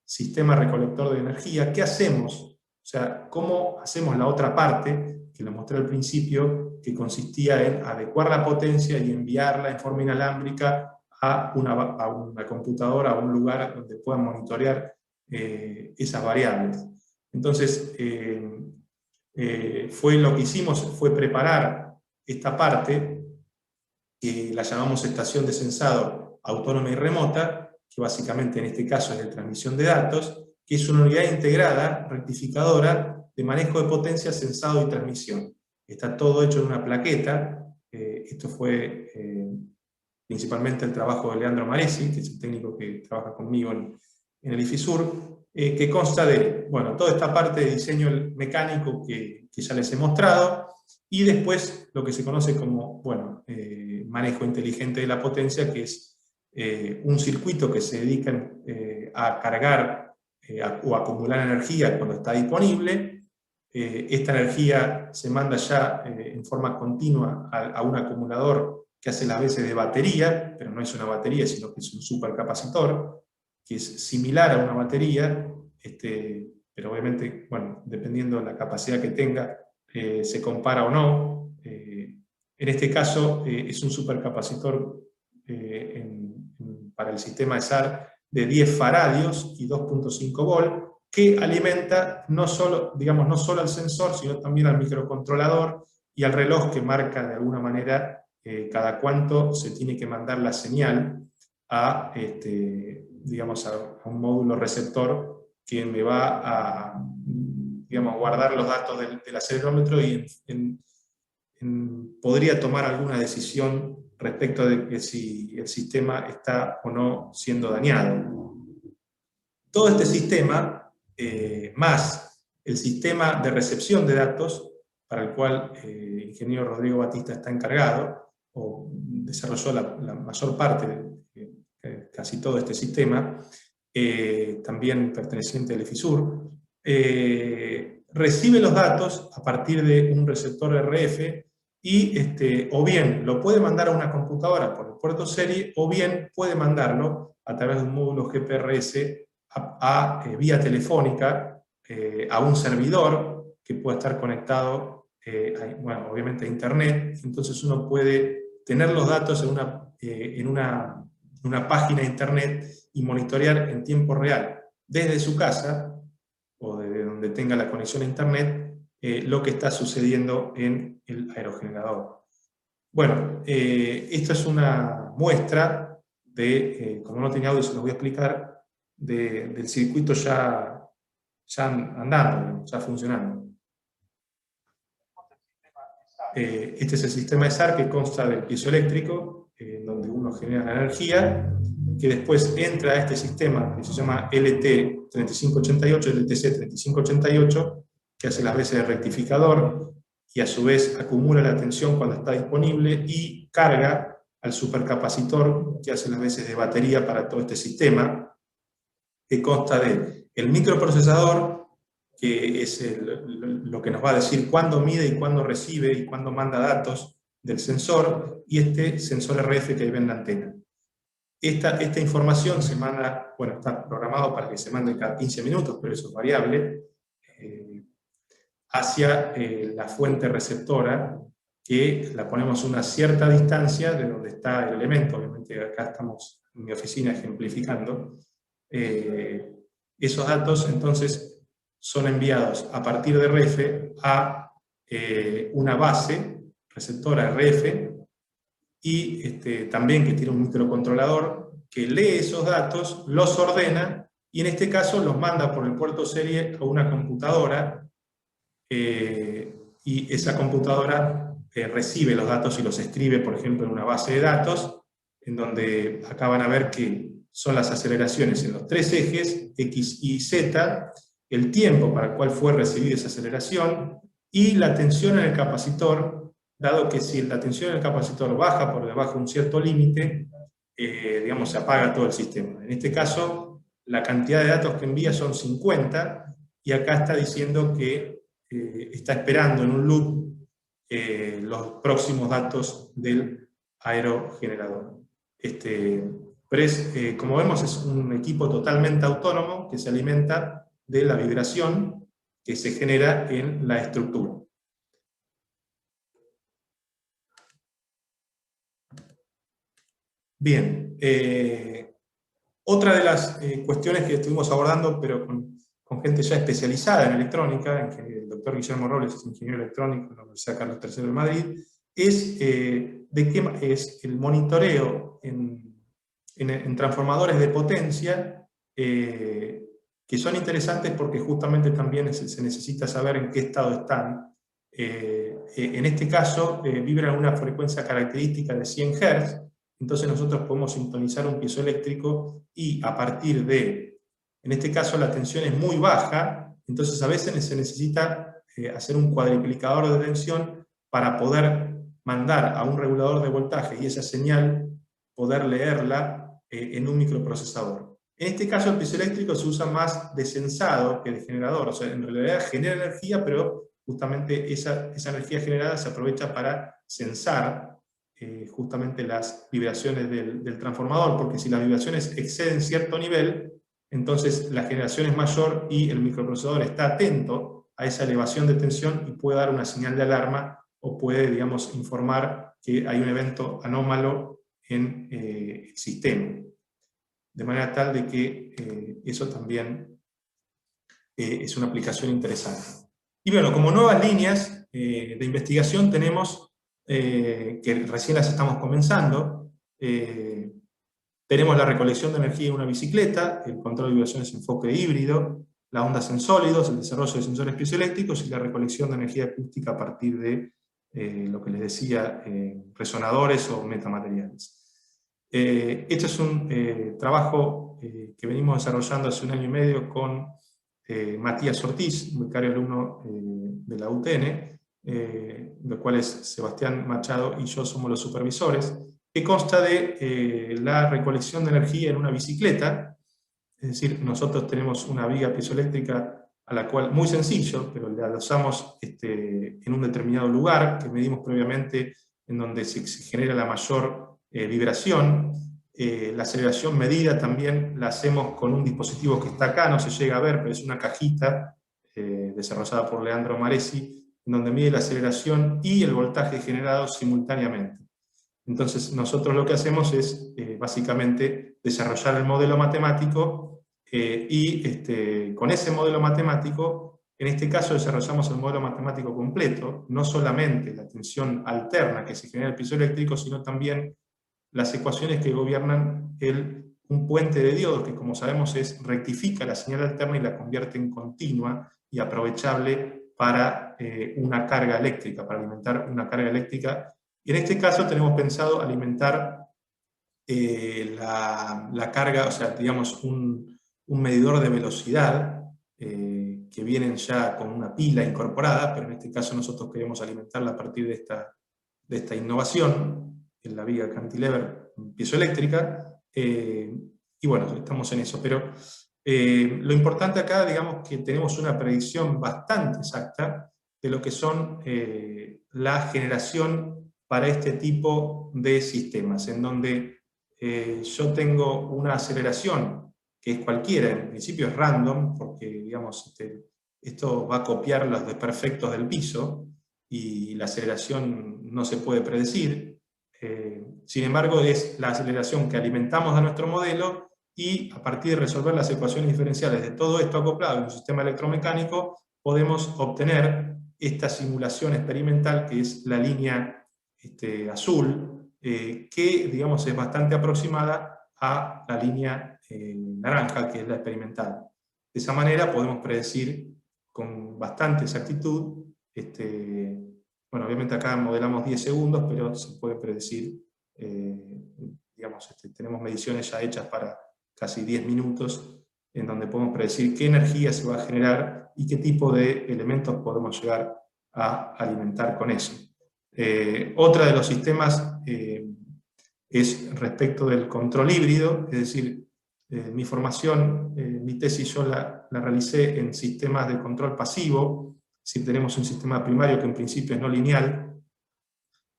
sistema recolector de energía, ¿qué hacemos? O sea, ¿cómo hacemos la otra parte, que lo mostré al principio, que consistía en adecuar la potencia y enviarla en forma inalámbrica a una computadora, a un lugar donde puedan monitorear esas variables? Entonces, lo que hicimos fue preparar esta parte, que la llamamos estación de sensado autónoma y remota, que básicamente en este caso es de transmisión de datos, que es una unidad integrada, rectificadora, de manejo de potencia, sensado y transmisión. Está todo hecho en una plaqueta. Esto fue principalmente el trabajo de Leandro Maresi, que es el técnico que trabaja conmigo en el IFISUR, que consta de, bueno, toda esta parte de diseño mecánico que ya les he mostrado, y después lo que se conoce como, bueno, manejo inteligente de la potencia, que es un circuito que se dedica a cargar o acumular energía cuando está disponible. Esta energía se manda ya en forma continua a un acumulador que hace las veces de batería, pero no es una batería, sino que es un supercapacitor, que es similar a una batería, pero obviamente, bueno, dependiendo de la capacidad que tenga, se compara o no. En este caso es un supercapacitor para el sistema ESAR de 10 faradios y 2.5 volt, que alimenta no solo al sensor, sino también al microcontrolador y al reloj, que marca de alguna manera cada cuánto se tiene que mandar la señal a un módulo receptor que me va a guardar los datos del acelerómetro y podría tomar alguna decisión respecto de que si el sistema está o no siendo dañado. Todo este sistema, más el sistema de recepción de datos, para el cual el ingeniero Rodrigo Batista está encargado, o desarrolló la mayor parte de casi todo este sistema, también perteneciente al EFISUR, recibe los datos a partir de un receptor RF y o bien lo puede mandar a una computadora por el puerto serie, o bien puede mandarlo a través de un módulo GPRS vía telefónica a un servidor que pueda estar conectado, obviamente a internet. Entonces uno puede tener los datos en una página de internet y monitorear en tiempo real desde su casa o desde donde tenga la conexión a internet lo que está sucediendo en el aerogenerador. Bueno, esto es una muestra de, como no tenía audio se los voy a explicar, del circuito ya andando, ya funcionando. Este es el sistema de SAR, que consta del piezoeléctrico, donde uno genera la energía, que después entra a este sistema que se llama LT3588, LTC3588, que hace las veces de rectificador, y a su vez acumula la tensión cuando está disponible, y carga al supercapacitor, que hace las veces de batería para todo este sistema, que consta del microprocesador, que es lo que nos va a decir cuándo mide y cuándo recibe y cuándo manda datos del sensor, y este sensor RF que hay en la antena. Esta información se manda, bueno, está programado para que se mande cada 15 minutos, pero eso es variable, hacia la fuente receptora, que la ponemos a una cierta distancia de donde está el elemento. Obviamente acá estamos en mi oficina ejemplificando. Esos datos entonces son enviados a partir de RF a una base receptora RF, y también que tiene un microcontrolador que lee esos datos, los ordena, y en este caso los manda por el puerto serie a una computadora, y esa computadora recibe los datos y los escribe, por ejemplo, en una base de datos, en donde acá van a ver que son las aceleraciones en los tres ejes, X, Y, Z, el tiempo para el cual fue recibida esa aceleración, y la tensión en el capacitor, dado que si la tensión en el capacitor baja por debajo de un cierto límite, digamos, se apaga todo el sistema. En este caso, la cantidad de datos que envía son 50, y acá está diciendo que está esperando en un loop los próximos datos del aerogenerador. Pero como vemos, es un equipo totalmente autónomo que se alimenta de la vibración que se genera en la estructura. Bien, otra de las cuestiones que estuvimos abordando, pero con gente ya especializada en electrónica, el doctor Guillermo Robles es ingeniero electrónico en la Universidad Carlos III de Madrid, es el monitoreo en transformadores de potencia, que son interesantes porque justamente también se necesita saber en qué estado están. En este caso, vibran a una frecuencia característica de 100 Hz, entonces nosotros podemos sintonizar un piezoeléctrico, y a partir de, en este caso la tensión es muy baja, entonces a veces se necesita hacer un cuadriplicador de tensión para poder mandar a un regulador de voltaje y esa señal poder leerla en un microprocesador. En este caso el piezoeléctrico se usa más de sensado que de generador, o sea, en realidad genera energía, pero justamente esa energía generada se aprovecha para sensar justamente las vibraciones del transformador, porque si las vibraciones exceden cierto nivel, entonces la generación es mayor y el microprocesador está atento a esa elevación de tensión y puede dar una señal de alarma, o puede, digamos, informar que hay un evento anómalo en el sistema. De manera tal de que eso también es una aplicación interesante. Y bueno, como nuevas líneas de investigación tenemos, que recién las estamos comenzando, tenemos la recolección de energía en una bicicleta, el control de vibraciones en enfoque híbrido, las ondas en sólidos, el desarrollo de sensores piezoeléctricos y la recolección de energía acústica a partir de lo que les decía, resonadores o metamateriales. Este es un trabajo que venimos desarrollando hace 1 año y medio con Matías Ortiz, becario alumno de la UTN, los cuales Sebastián Machado y yo somos los supervisores, que consta de la recolección de energía en una bicicleta. Es decir, nosotros tenemos una viga piezoeléctrica a la cual, muy sencillo, pero la usamos en un determinado lugar que medimos previamente, en donde se genera la mayor vibración. La aceleración medida también la hacemos con un dispositivo que está acá, no se llega a ver, pero es una cajita desarrollada por Leandro Maresi, en donde mide la aceleración y el voltaje generado simultáneamente. Entonces nosotros lo que hacemos es básicamente desarrollar el modelo matemático, y con ese modelo matemático, en este caso desarrollamos el modelo matemático completo, no solamente la tensión alterna que se genera en el piezoeléctrico, sino también las ecuaciones que gobiernan el un puente de diodos que, como sabemos, rectifica la señal alterna y la convierte en continua y aprovechable para una carga eléctrica, para alimentar una carga eléctrica. Y en este caso tenemos pensado alimentar la carga, o sea, digamos, un medidor de velocidad que vienen ya con una pila incorporada, pero en este caso nosotros queremos alimentarla a partir de esta innovación, en la viga cantilever piezoeléctrica, y bueno, estamos en eso, pero lo importante acá, digamos, que tenemos una predicción bastante exacta de lo que son la generación para este tipo de sistemas, en donde yo tengo una aceleración que es cualquiera, en principio es random, porque digamos, esto va a copiar los desperfectos del piso, y la aceleración no se puede predecir. Sin embargo, es la aceleración que alimentamos a nuestro modelo, y a partir de resolver las ecuaciones diferenciales de todo esto acoplado en un sistema electromecánico, podemos obtener esta simulación experimental, que es la línea azul, que digamos es bastante aproximada a la línea naranja, que es la experimental. De esa manera podemos predecir con bastante exactitud, bueno, obviamente acá modelamos 10 segundos, pero se puede predecir, digamos, tenemos mediciones ya hechas para casi 10 minutos, en donde podemos predecir qué energía se va a generar y qué tipo de elementos podemos llegar a alimentar con eso. Otra de los sistemas es respecto del control híbrido, es decir, mi formación, mi tesis yo la realicé en sistemas de control pasivo. Si tenemos un sistema primario que en principio es no lineal,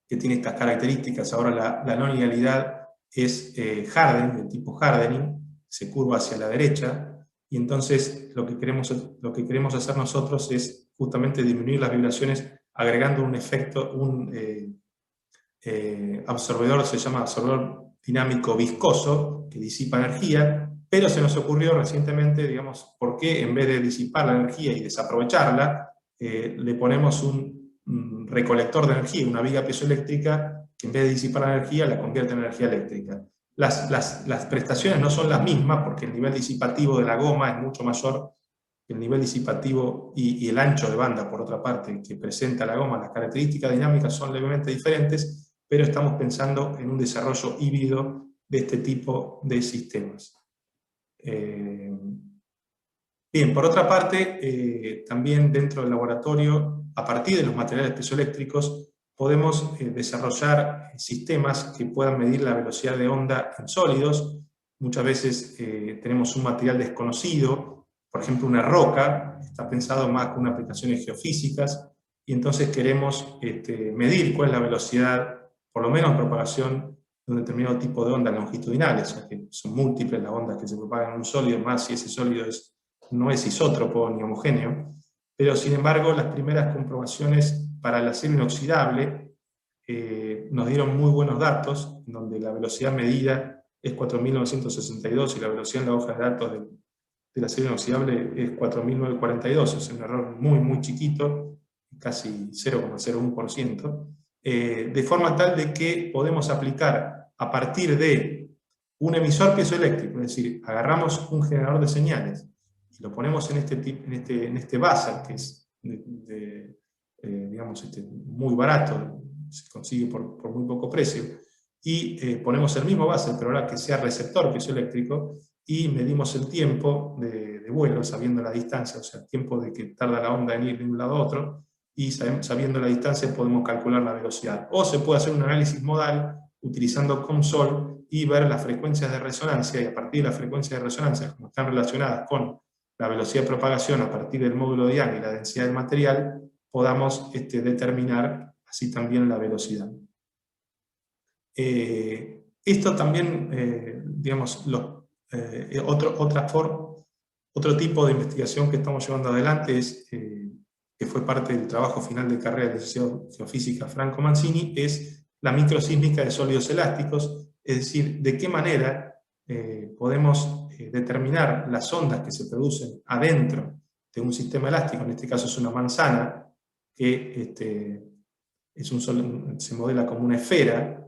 que tiene estas características. Ahora la no linealidad es hardening, de tipo hardening, se curva hacia la derecha, y entonces lo que queremos hacer nosotros es justamente disminuir las vibraciones agregando un efecto, un absorbedor, se llama absorbedor dinámico viscoso, que disipa energía, pero se nos ocurrió recientemente, digamos, ¿por qué en vez de disipar la energía y desaprovecharla, le ponemos un recolector de energía, una viga piezoeléctrica, que en vez de disipar la energía, la convierte en energía eléctrica? Las prestaciones no son las mismas, porque el nivel disipativo de la goma es mucho mayor que el nivel disipativo y el ancho de banda, por otra parte, que presenta la goma. Las características dinámicas son levemente diferentes, pero estamos pensando en un desarrollo híbrido de este tipo de sistemas. Bien, por otra parte, también dentro del laboratorio, a partir de los materiales piezoeléctricos, podemos desarrollar sistemas que puedan medir la velocidad de onda en sólidos. Muchas veces tenemos un material desconocido, por ejemplo una roca, está pensado más con aplicaciones geofísicas, y entonces queremos medir cuál es la velocidad, por lo menos en propagación, de un determinado tipo de ondas longitudinales, ya que son múltiples las ondas que se propagan en un sólido, más si ese sólido no es isótropo ni homogéneo. Pero sin embargo, las primeras comprobaciones para el acero inoxidable nos dieron muy buenos datos, donde la velocidad medida es 4.962 y la velocidad en la hoja de datos del acero inoxidable es 4.942, es un error muy, muy chiquito, casi 0,01%, de forma tal de que podemos aplicar a partir de un emisor piezoeléctrico, es decir, agarramos un generador de señales y lo ponemos en este buzzer, que es digamos, muy barato, se consigue por muy poco precio, y ponemos el mismo buzzer, pero ahora que sea receptor piezoeléctrico, y medimos el tiempo de vuelo, sabiendo la distancia, o sea, el tiempo de que tarda la onda en ir de un lado a otro, y sabiendo la distancia podemos calcular la velocidad. O se puede hacer un análisis modal utilizando COMSOL y ver las frecuencias de resonancia, y a partir de las frecuencias de resonancia, como están relacionadas con la velocidad de propagación a partir del módulo de Young y la densidad del material, podamos determinar así también la velocidad. Esto también, digamos, otro tipo de investigación que estamos llevando adelante es, que fue parte del trabajo final de carrera del licenciado en Geofísica Franco Mancini, es la microsísmica de sólidos elásticos, es decir, de qué manera podemos determinar las ondas que se producen adentro de un sistema elástico, en este caso es una manzana, que se modela como una esfera,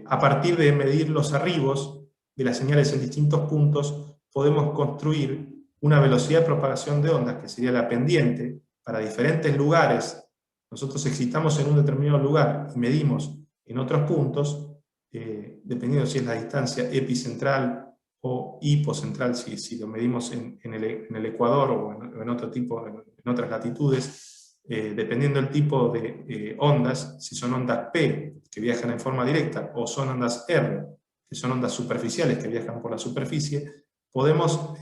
a partir de medir los arribos de las señales en distintos puntos, podemos construir una velocidad de propagación de ondas, que sería la pendiente, para diferentes lugares. Nosotros excitamos en un determinado lugar y medimos en otros puntos, dependiendo si es la distancia epicentral o hipocentral, si lo medimos en el ecuador o en otro tipo, en otras latitudes, dependiendo del tipo de ondas, si son ondas P, que viajan en forma directa, o son ondas R, que son ondas superficiales que viajan por la superficie, podemos,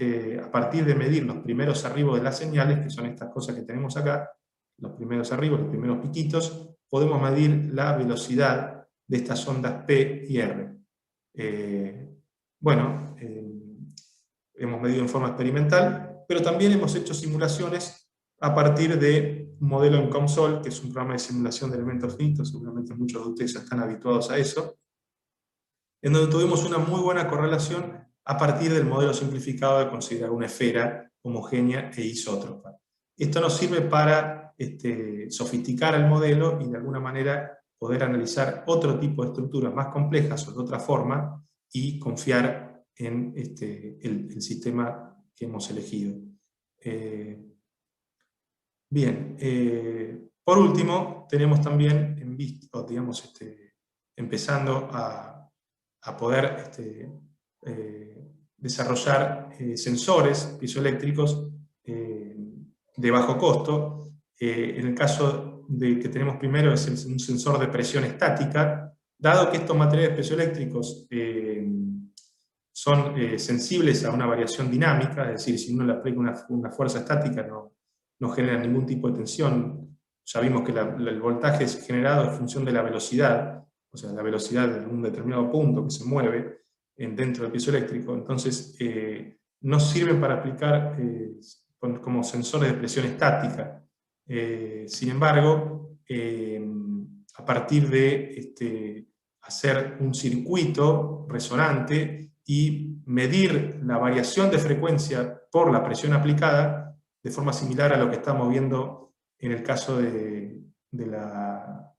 a partir de medir los primeros arribos de las señales, que son estas cosas que tenemos acá, los primeros arribos, los primeros piquitos, podemos medir la velocidad de estas ondas P y R. Hemos medido en forma experimental, pero también hemos hecho simulaciones a partir de un modelo en COMSOL, que es un programa de simulación de elementos finitos, seguramente muchos de ustedes ya están habituados a eso, en donde tuvimos una muy buena correlación a partir del modelo simplificado de considerar una esfera homogénea e isótropa. Esto nos sirve para sofisticar el modelo y de alguna manera poder analizar otro tipo de estructuras más complejas o de otra forma y confiar en el sistema que hemos elegido. Por último, tenemos también en vista, digamos, empezando a poder desarrollar sensores piezoeléctricos de bajo costo. En el caso que tenemos primero es un sensor de presión estática, dado que estos materiales piezoeléctricos son sensibles a una variación dinámica, es decir, si uno le aplica una fuerza estática no genera ningún tipo de tensión. Ya vimos que el voltaje es generado en función de la velocidad, o sea, la velocidad de un determinado punto que se mueve dentro del piezoeléctrico. Entonces, no sirven para aplicar como sensores de presión estática. Sin embargo, a partir de hacer un circuito resonante y medir la variación de frecuencia por la presión aplicada, de forma similar a lo que estamos viendo en el caso de la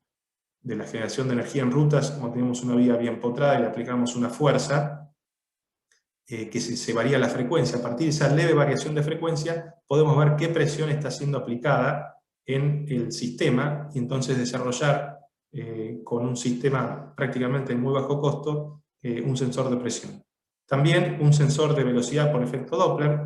generación de energía en rutas, como tenemos una viga bien empotrada y le aplicamos una fuerza, que se varía la frecuencia. A partir de esa leve variación de frecuencia, podemos ver qué presión está siendo aplicada en el sistema, y entonces desarrollar con un sistema prácticamente de muy bajo costo, un sensor de presión. También un sensor de velocidad por efecto Doppler,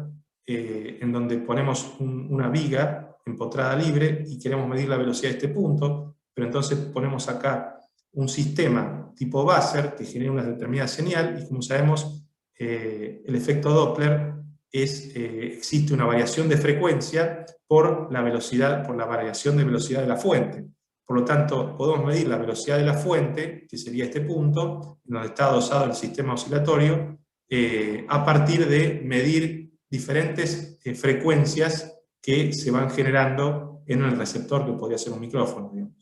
en donde ponemos una viga empotrada libre y queremos medir la velocidad de este punto, pero entonces ponemos acá un sistema tipo buzzer que genera una determinada señal, y como sabemos, el efecto Doppler existe una variación de frecuencia por la variación de velocidad de la fuente. Por lo tanto, podemos medir la velocidad de la fuente, que sería este punto, en donde está adosado el sistema oscilatorio, a partir de medir diferentes frecuencias que se van generando en el receptor, que podría ser un micrófono, digamos.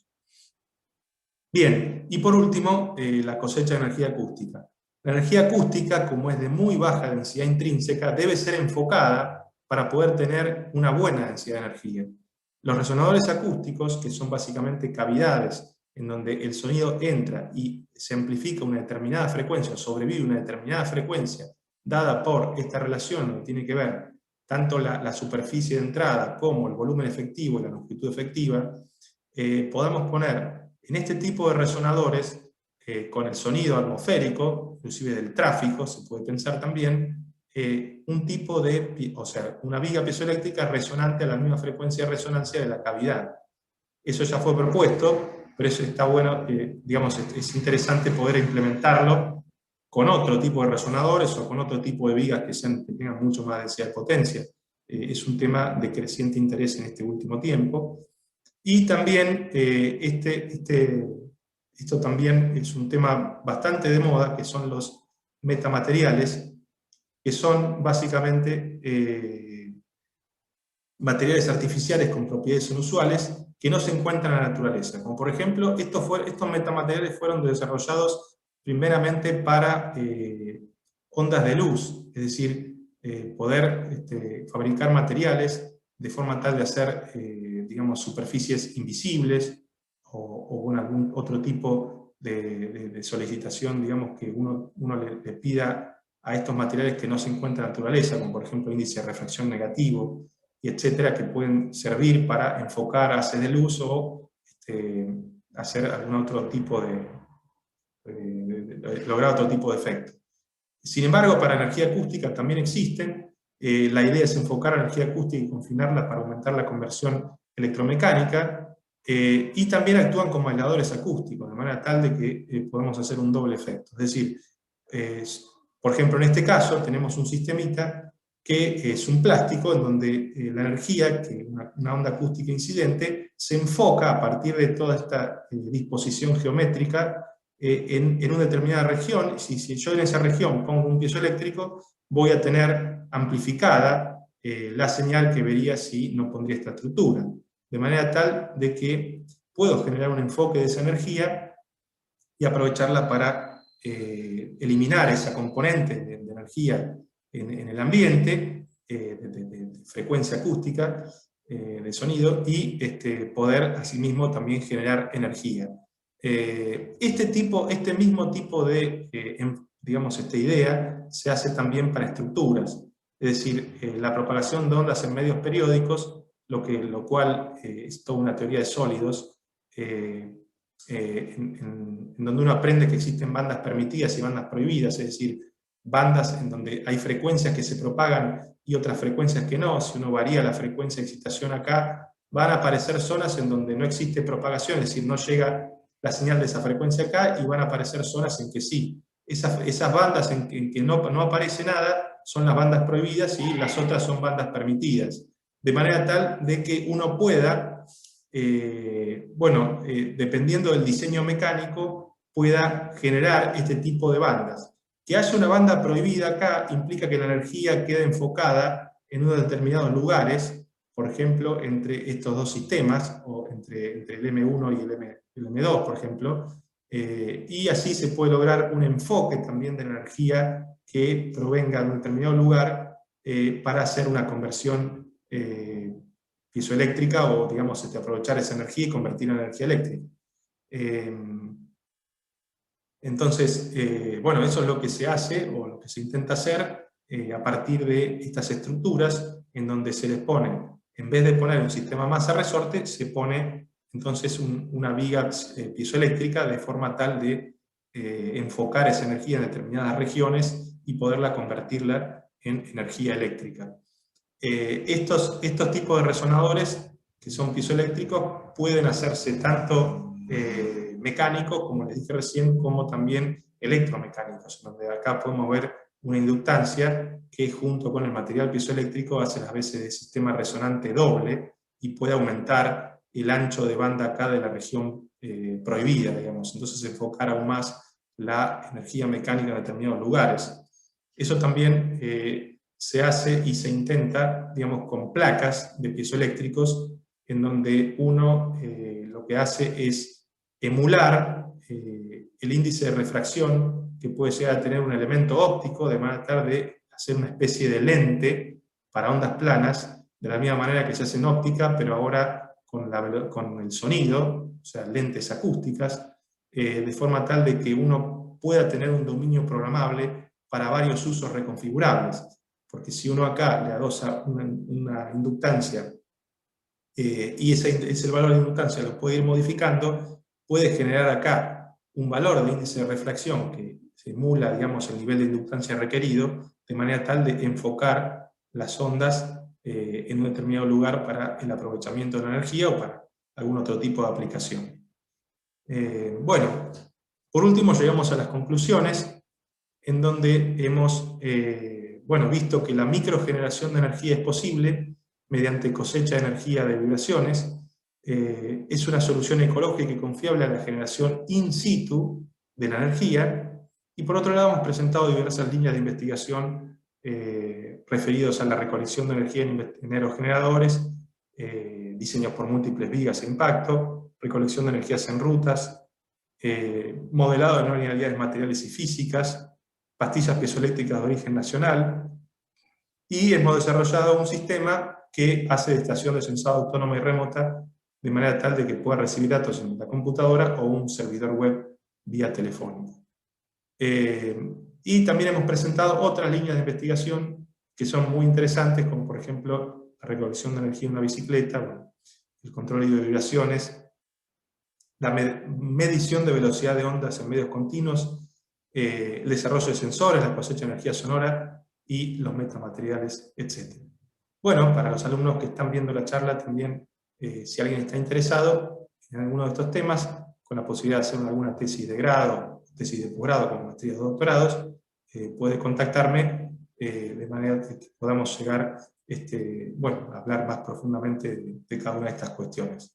Bien, y por último, la cosecha de energía acústica. La energía acústica, como es de muy baja densidad intrínseca, debe ser enfocada para poder tener una buena densidad de energía. Los resonadores acústicos, que son básicamente cavidades en donde el sonido entra y se amplifica una determinada frecuencia, o sobrevive una determinada frecuencia, dada por esta relación que tiene que ver tanto la superficie de entrada como el volumen efectivo y la longitud efectiva, podamos poner en este tipo de resonadores, con el sonido atmosférico, inclusive del tráfico, se puede pensar también, un tipo una viga piezoeléctrica resonante a la misma frecuencia de resonancia de la cavidad. Eso ya fue propuesto, pero eso está bueno, digamos, es interesante poder implementarlo con otro tipo de resonadores o con otro tipo de vigas que tengan mucho más densidad de potencia. Es un tema de creciente interés en este último tiempo. Y también, esto también es un tema bastante de moda, que son los metamateriales, que son básicamente materiales artificiales con propiedades inusuales que no se encuentran en la naturaleza. Como por ejemplo, estos metamateriales fueron desarrollados primeramente para ondas de luz, es decir, poder fabricar materiales de forma tal de hacer, digamos, superficies invisibles o algún otro tipo de solicitación, digamos, que uno le pida a estos materiales que no se encuentran en la naturaleza, como por ejemplo índice de refracción negativo, y etcétera, que pueden servir para enfocar haces de luz o hacer algún otro tipo lograr otro tipo de efecto. Sin embargo, para energía acústica también existen. La idea es enfocar la energía acústica y confinarla para aumentar la conversión electromecánica, y también actúan como aisladores acústicos, de manera tal de que podemos hacer un doble efecto. Es decir, por ejemplo, en este caso tenemos un sistemita que es un plástico en donde la energía, que es una onda acústica incidente, se enfoca a partir de toda esta disposición geométrica en una determinada región. Si yo en esa región pongo un piezoeléctrico, voy a tener amplificada la señal que vería si no pondría esta estructura. De manera tal de que puedo generar un enfoque de esa energía y aprovecharla para eliminar esa componente de energía en el ambiente, de frecuencia acústica, de sonido, y poder asimismo también generar energía. Este mismo tipo de, digamos, esta idea se hace también para estructuras, es decir, la propagación de ondas en medios periódicos, lo cual es toda una teoría de sólidos, en donde uno aprende que existen bandas permitidas y bandas prohibidas, es decir, bandas en donde hay frecuencias que se propagan y otras frecuencias que no. Si uno varía la frecuencia de excitación acá, van a aparecer zonas en donde no existe propagación, es decir, no llega la señal de esa frecuencia acá, y van a aparecer zonas en que sí. Esas bandas en que no aparece nada son las bandas prohibidas y las otras son bandas permitidas. De manera tal de que uno pueda, dependiendo del diseño mecánico, pueda generar este tipo de bandas. Que haya una banda prohibida acá implica que la energía quede enfocada en unos determinados lugares, por ejemplo, entre estos dos sistemas, o entre el M1 y el M2, por ejemplo, y así se puede lograr un enfoque también de la energía que provenga de un determinado lugar para hacer una conversión piezoeléctrica, o digamos, aprovechar esa energía y convertirla en energía eléctrica. Entonces, bueno, eso es lo que se hace, o lo que se intenta hacer, a partir de estas estructuras, en donde se les pone, en vez de poner un sistema masa resorte, se pone entonces una viga piezoeléctrica, de forma tal de enfocar esa energía en determinadas regiones y poderla convertirla en energía eléctrica. Estos tipos de resonadores, que son piezoeléctricos, pueden hacerse tanto mecánicos, como les dije recién, como también electromecánicos, donde acá podemos ver una inductancia que, junto con el material piezoeléctrico, hace las veces de sistema resonante doble y puede aumentar el ancho de banda acá de la región prohibida, digamos. Entonces, enfocar aún más la energía mecánica en determinados lugares. Eso también se hace y se intenta, digamos, con placas de piezoeléctricos, en donde uno lo que hace es emular el índice de refracción que puede llegar a tener un elemento óptico, de manera tal de hacer una especie de lente para ondas planas, de la misma manera que se hace en óptica, pero ahora con el sonido, o sea, lentes acústicas, de forma tal de que uno pueda tener un dominio programable para varios usos reconfigurables. Porque si uno acá le adosa una inductancia, y ese valor de inductancia lo puede ir modificando, puede generar acá un valor de índice de refracción que simula, digamos, el nivel de inductancia requerido, de manera tal de enfocar las ondas en un determinado lugar para el aprovechamiento de la energía o para algún otro tipo de aplicación. Bueno, por último llegamos a las conclusiones, en donde hemos visto que la microgeneración de energía es posible mediante cosecha de energía de vibraciones. Es una solución ecológica y confiable a la generación in situ de la energía. Y por otro lado, hemos presentado diversas líneas de investigación referidos a la recolección de energía en aerogeneradores, diseños por múltiples vigas e impacto, recolección de energías en rutas, modelado de no linealidades materiales y físicas, pastillas piezoeléctricas de origen nacional, y hemos desarrollado un sistema que hace de estación de sensado autónoma y remota, de manera tal de que pueda recibir datos en la computadora o un servidor web vía telefónica. Y también hemos presentado otras líneas de investigación que son muy interesantes, como por ejemplo la recolección de energía en una bicicleta, bueno, el control de vibraciones, la medición de velocidad de ondas en medios continuos, el desarrollo de sensores, la cosecha de energía sonora y los metamateriales, etc. Bueno, para los alumnos que están viendo la charla también, si alguien está interesado en alguno de estos temas, con la posibilidad de hacer alguna tesis de grado, tesis de posgrado, con maestrías o doctorados, puede contactarme de manera que podamos llegar bueno, a hablar más profundamente de cada una de estas cuestiones.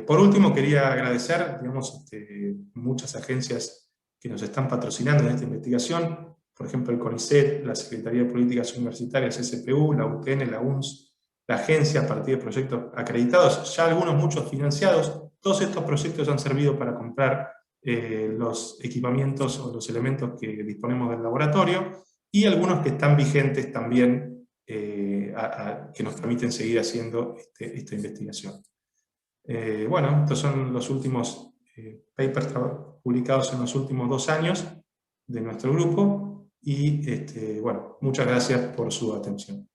Por último, quería agradecer, digamos, muchas agencias que nos están patrocinando en esta investigación, por ejemplo el CONICET, la Secretaría de Políticas Universitarias, SPU, la UTN, la UNS, la agencia a partir de proyectos acreditados, ya algunos muchos financiados. Todos estos proyectos han servido para comprar los equipamientos o los elementos que disponemos del laboratorio, y algunos que están vigentes también, que nos permiten seguir haciendo esta investigación. Bueno, estos son los últimos papers publicados en los últimos 2 años de nuestro grupo, y bueno, muchas gracias por su atención.